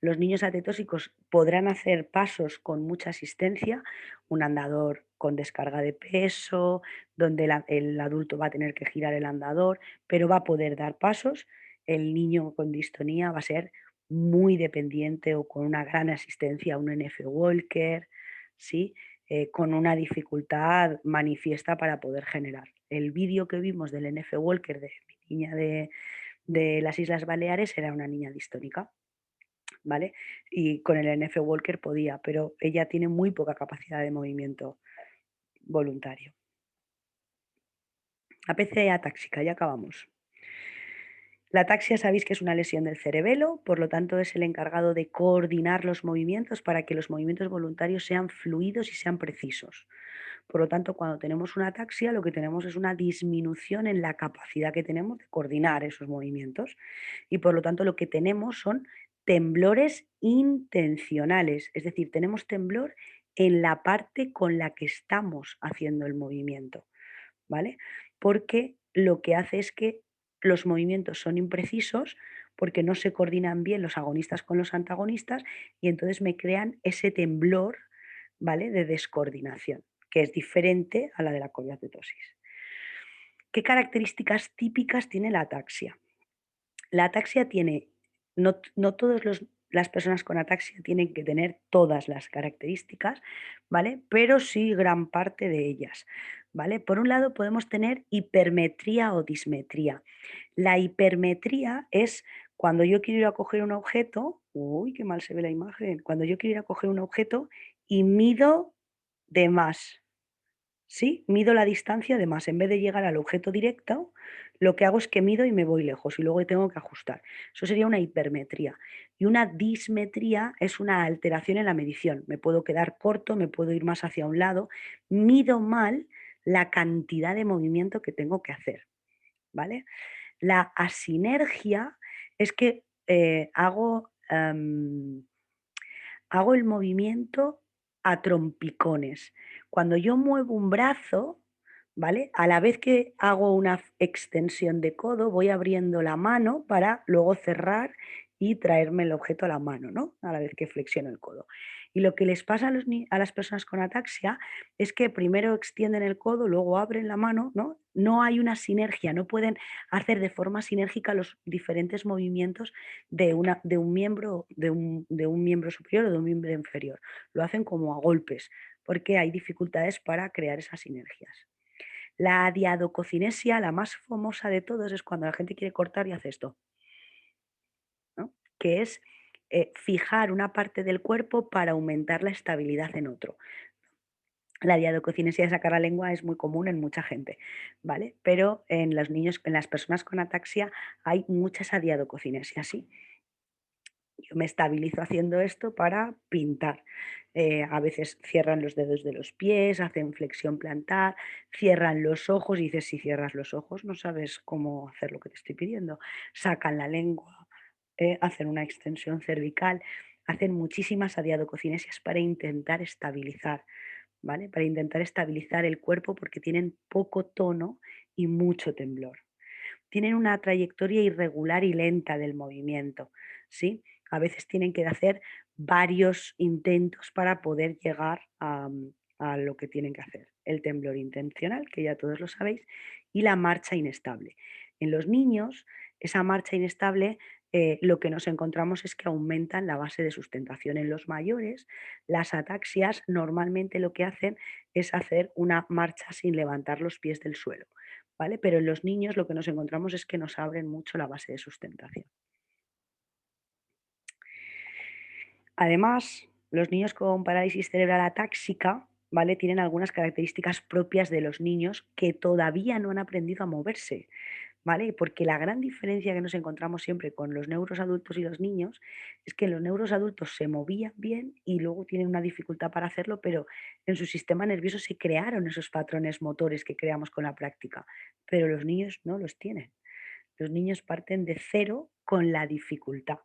Los niños atetóxicos podrán hacer pasos con mucha asistencia, un andador con descarga de peso, donde el adulto va a tener que girar el andador, pero va a poder dar pasos. El niño con distonía va a ser muy dependiente o con una gran asistencia a un NF Walker, ¿sí? Con una dificultad manifiesta para poder generar. El vídeo que vimos del NF Walker de mi niña de las Islas Baleares era una niña distónica, ¿vale? Y con el NF Walker podía, pero ella tiene muy poca capacidad de movimiento voluntario. APC atáxica, ya acabamos. La ataxia sabéis que es una lesión del cerebelo, por lo tanto es el encargado de coordinar los movimientos para que los movimientos voluntarios sean fluidos y sean precisos. Por lo tanto, cuando tenemos una ataxia, lo que tenemos es una disminución en la capacidad que tenemos de coordinar esos movimientos. Y por lo tanto, lo que tenemos son temblores intencionales, es decir, tenemos temblor en la parte con la que estamos haciendo el movimiento, ¿vale? Porque lo que hace es que los movimientos son imprecisos porque no se coordinan bien los agonistas con los antagonistas y entonces me crean ese temblor, ¿vale? De descoordinación, que es diferente a la de la coreocetosis. ¿Qué características típicas tiene la ataxia? La ataxia tiene, no todas las personas con ataxia tienen que tener todas las características, ¿vale? Pero sí gran parte de ellas, ¿vale? Por un lado podemos tener hipermetría o dismetría. La hipermetría es cuando yo quiero ir a coger un objeto, uy, qué mal se ve la imagen, cuando yo quiero ir a coger un objeto y mido de más. Sí, mido la distancia, además, en vez de llegar al objeto directo, lo que hago es que mido y me voy lejos y luego tengo que ajustar. Eso sería una hipermetría. Y una dismetría es una alteración en la medición. Me puedo quedar corto, me puedo ir más hacia un lado. Mido mal la cantidad de movimiento que tengo que hacer, ¿vale? La asinergia es que hago el movimiento a trompicones. Cuando yo muevo un brazo, ¿vale? A la vez que hago una extensión de codo, voy abriendo la mano para luego cerrar y traerme el objeto a la mano, ¿no? A la vez que flexiono el codo. Y lo que les pasa a las personas con ataxia es que primero extienden el codo, luego abren la mano, ¿no? No hay una sinergia, no pueden hacer de forma sinérgica los diferentes movimientos de un miembro, de un miembro superior o de un miembro inferior. Lo hacen como a golpes, porque hay dificultades para crear esas sinergias. La diadococinesia, la más famosa de todos, es cuando la gente quiere cortar y hace esto, ¿no? Que es fijar una parte del cuerpo para aumentar la estabilidad en otro. La diadococinesia de sacar la lengua es muy común en mucha gente, ¿vale? Pero en los niños, en las personas con ataxia, hay muchas adiadococinesia, sí. Yo me estabilizo haciendo esto para pintar. A veces cierran los dedos de los pies, hacen flexión plantar, cierran los ojos y dices, si cierras los ojos no sabes cómo hacer lo que te estoy pidiendo. Sacan la lengua, hacen una extensión cervical, hacen muchísimas adiadococinesias para intentar estabilizar, ¿vale? Para intentar estabilizar el cuerpo porque tienen poco tono y mucho temblor. Tienen una trayectoria irregular y lenta del movimiento, ¿sí? A veces tienen que hacer varios intentos para poder llegar a lo que tienen que hacer. El temblor intencional, que ya todos lo sabéis, y la marcha inestable. En los niños, Esa marcha inestable, lo que nos encontramos es que aumentan la base de sustentación. En los mayores, las ataxias normalmente lo que hacen es hacer una marcha sin levantar los pies del suelo, ¿vale? Pero en los niños lo que nos encontramos es que nos abren mucho la base de sustentación. Además, los niños con parálisis cerebral atáxica, ¿vale? Tienen algunas características propias de los niños que todavía no han aprendido a moverse, ¿vale? Porque la gran diferencia que nos encontramos siempre con los neuros adultos y los niños es que los neuros adultos se movían bien y luego tienen una dificultad para hacerlo, pero en su sistema nervioso se crearon esos patrones motores que creamos con la práctica, pero los niños no los tienen. Los niños parten de cero con la dificultad,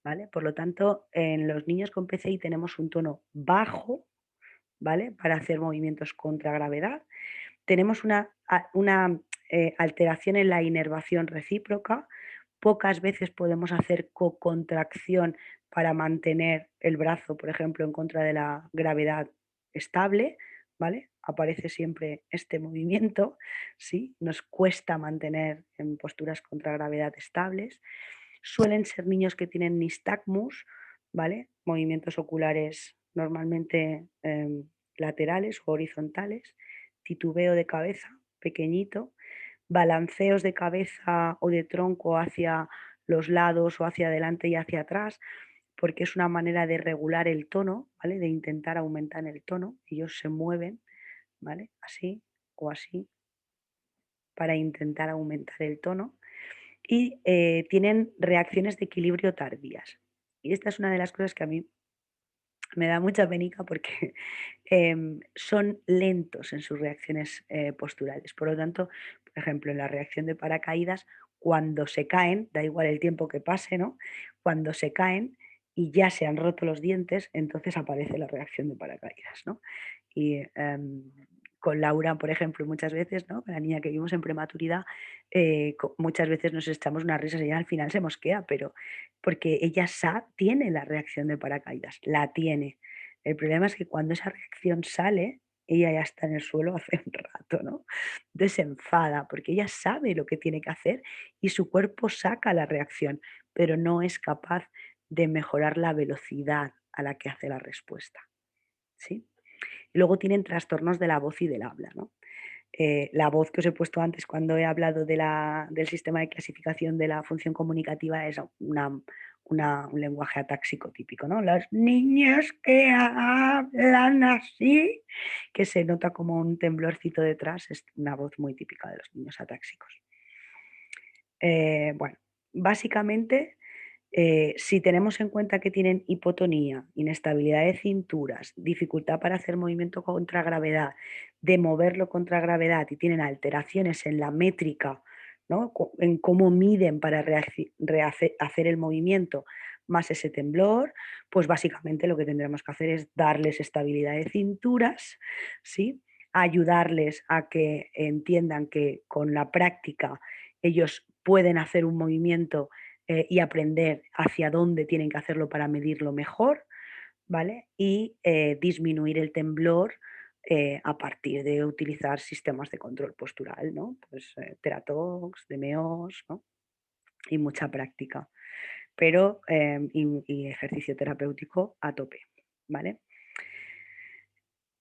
¿vale? Por lo tanto, en los niños con PCI tenemos un tono bajo, ¿vale? Para hacer movimientos contra gravedad. Tenemos una alteración en la inervación recíproca. Pocas veces podemos hacer cocontracción para mantener el brazo, por ejemplo, en contra de la gravedad estable, ¿vale? Aparece siempre este movimiento, ¿sí? Nos cuesta mantener en posturas contra gravedad estables. Suelen ser niños que tienen nistagmus, ¿vale? Movimientos oculares normalmente laterales o horizontales, titubeo de cabeza pequeñito, balanceos de cabeza o de tronco hacia los lados o hacia adelante y hacia atrás, porque es una manera de regular el tono, ¿vale? De intentar aumentar el tono. Ellos se mueven, ¿vale? Así o así para intentar aumentar el tono y tienen reacciones de equilibrio tardías. Y esta es una de las cosas que a mí me da mucha penica porque son lentos en sus reacciones posturales. Por lo tanto, por ejemplo, en la reacción de paracaídas, cuando se caen, da igual el tiempo que pase, ¿no? Cuando se caen y ya se han roto los dientes, entonces aparece la reacción de paracaídas, ¿no? Y con Laura, por ejemplo, muchas veces, ¿no? Con la niña que vimos en prematuridad, muchas veces nos echamos unas risas y ella al final se mosquea, pero porque ella tiene la reacción de paracaídas, la tiene. El problema es que cuando esa reacción sale, ella ya está en el suelo hace un rato, ¿no? Entonces se enfada porque ella sabe lo que tiene que hacer y su cuerpo saca la reacción, pero no es capaz de mejorar la velocidad a la que hace la respuesta, ¿sí? Y luego tienen trastornos de la voz y del habla, ¿no? La voz que os he puesto antes cuando he hablado del sistema de clasificación de la función comunicativa es un lenguaje atáxico típico, ¿no? Los niños que hablan así, que se nota como un temblorcito detrás, es una voz muy típica de los niños atáxicos. Bueno, básicamente, si tenemos en cuenta que tienen hipotonía, inestabilidad de cinturas, dificultad para hacer movimiento contra gravedad, de moverlo contra gravedad y tienen alteraciones en la métrica, ¿no? En cómo miden para hacer el movimiento más ese temblor, pues básicamente lo que tendremos que hacer es darles estabilidad de cinturas, ¿sí? Ayudarles a que entiendan que con la práctica ellos pueden hacer un movimiento y aprender hacia dónde tienen que hacerlo para medirlo mejor, ¿vale? Y disminuir el temblor a partir de utilizar sistemas de control postural, ¿no? Pues Teratox, DMEOS, ¿no? Y mucha práctica, pero y ejercicio terapéutico a tope, ¿vale?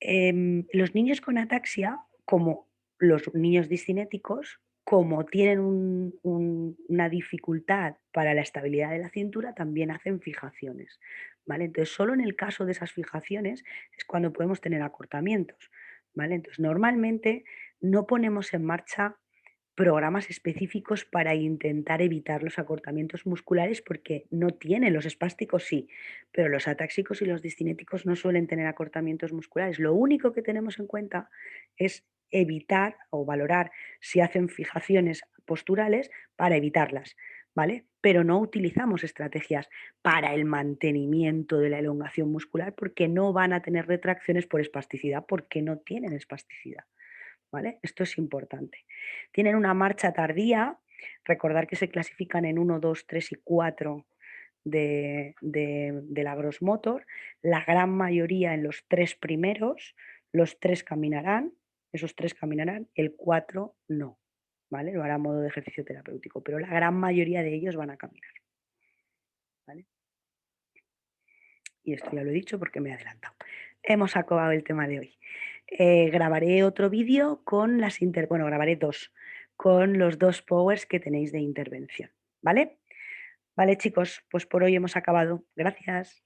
Los niños con ataxia, como los niños discinéticos, como tienen una dificultad para la estabilidad de la cintura, también hacen fijaciones, ¿vale? Entonces, solo en el caso de esas fijaciones es cuando podemos tener acortamientos, ¿vale? Entonces, normalmente no ponemos en marcha programas específicos para intentar evitar los acortamientos musculares porque no tienen, los espásticos sí, pero los atáxicos y los discinéticos no suelen tener acortamientos musculares. Lo único que tenemos en cuenta es evitar o valorar si hacen fijaciones posturales para evitarlas, ¿vale? Pero no utilizamos estrategias para el mantenimiento de la elongación muscular porque no van a tener retracciones por espasticidad, porque no tienen espasticidad. ¿Vale? Esto es importante. Tienen una marcha tardía, recordar que se clasifican en uno, 2, 3 y 4 de la gross motor, la gran mayoría en los 3 primeros, los 3 caminarán, esos 3 caminarán, el 4 no. ¿vale? Lo hará a modo de ejercicio terapéutico, pero la gran mayoría de ellos van a caminar, ¿vale? Y esto ya lo he dicho porque me he adelantado. Hemos acabado el tema de hoy. Grabaré otro vídeo con bueno, grabaré 2, con los 2 powers que tenéis de intervención, ¿vale? Vale, chicos, pues por hoy hemos acabado. Gracias.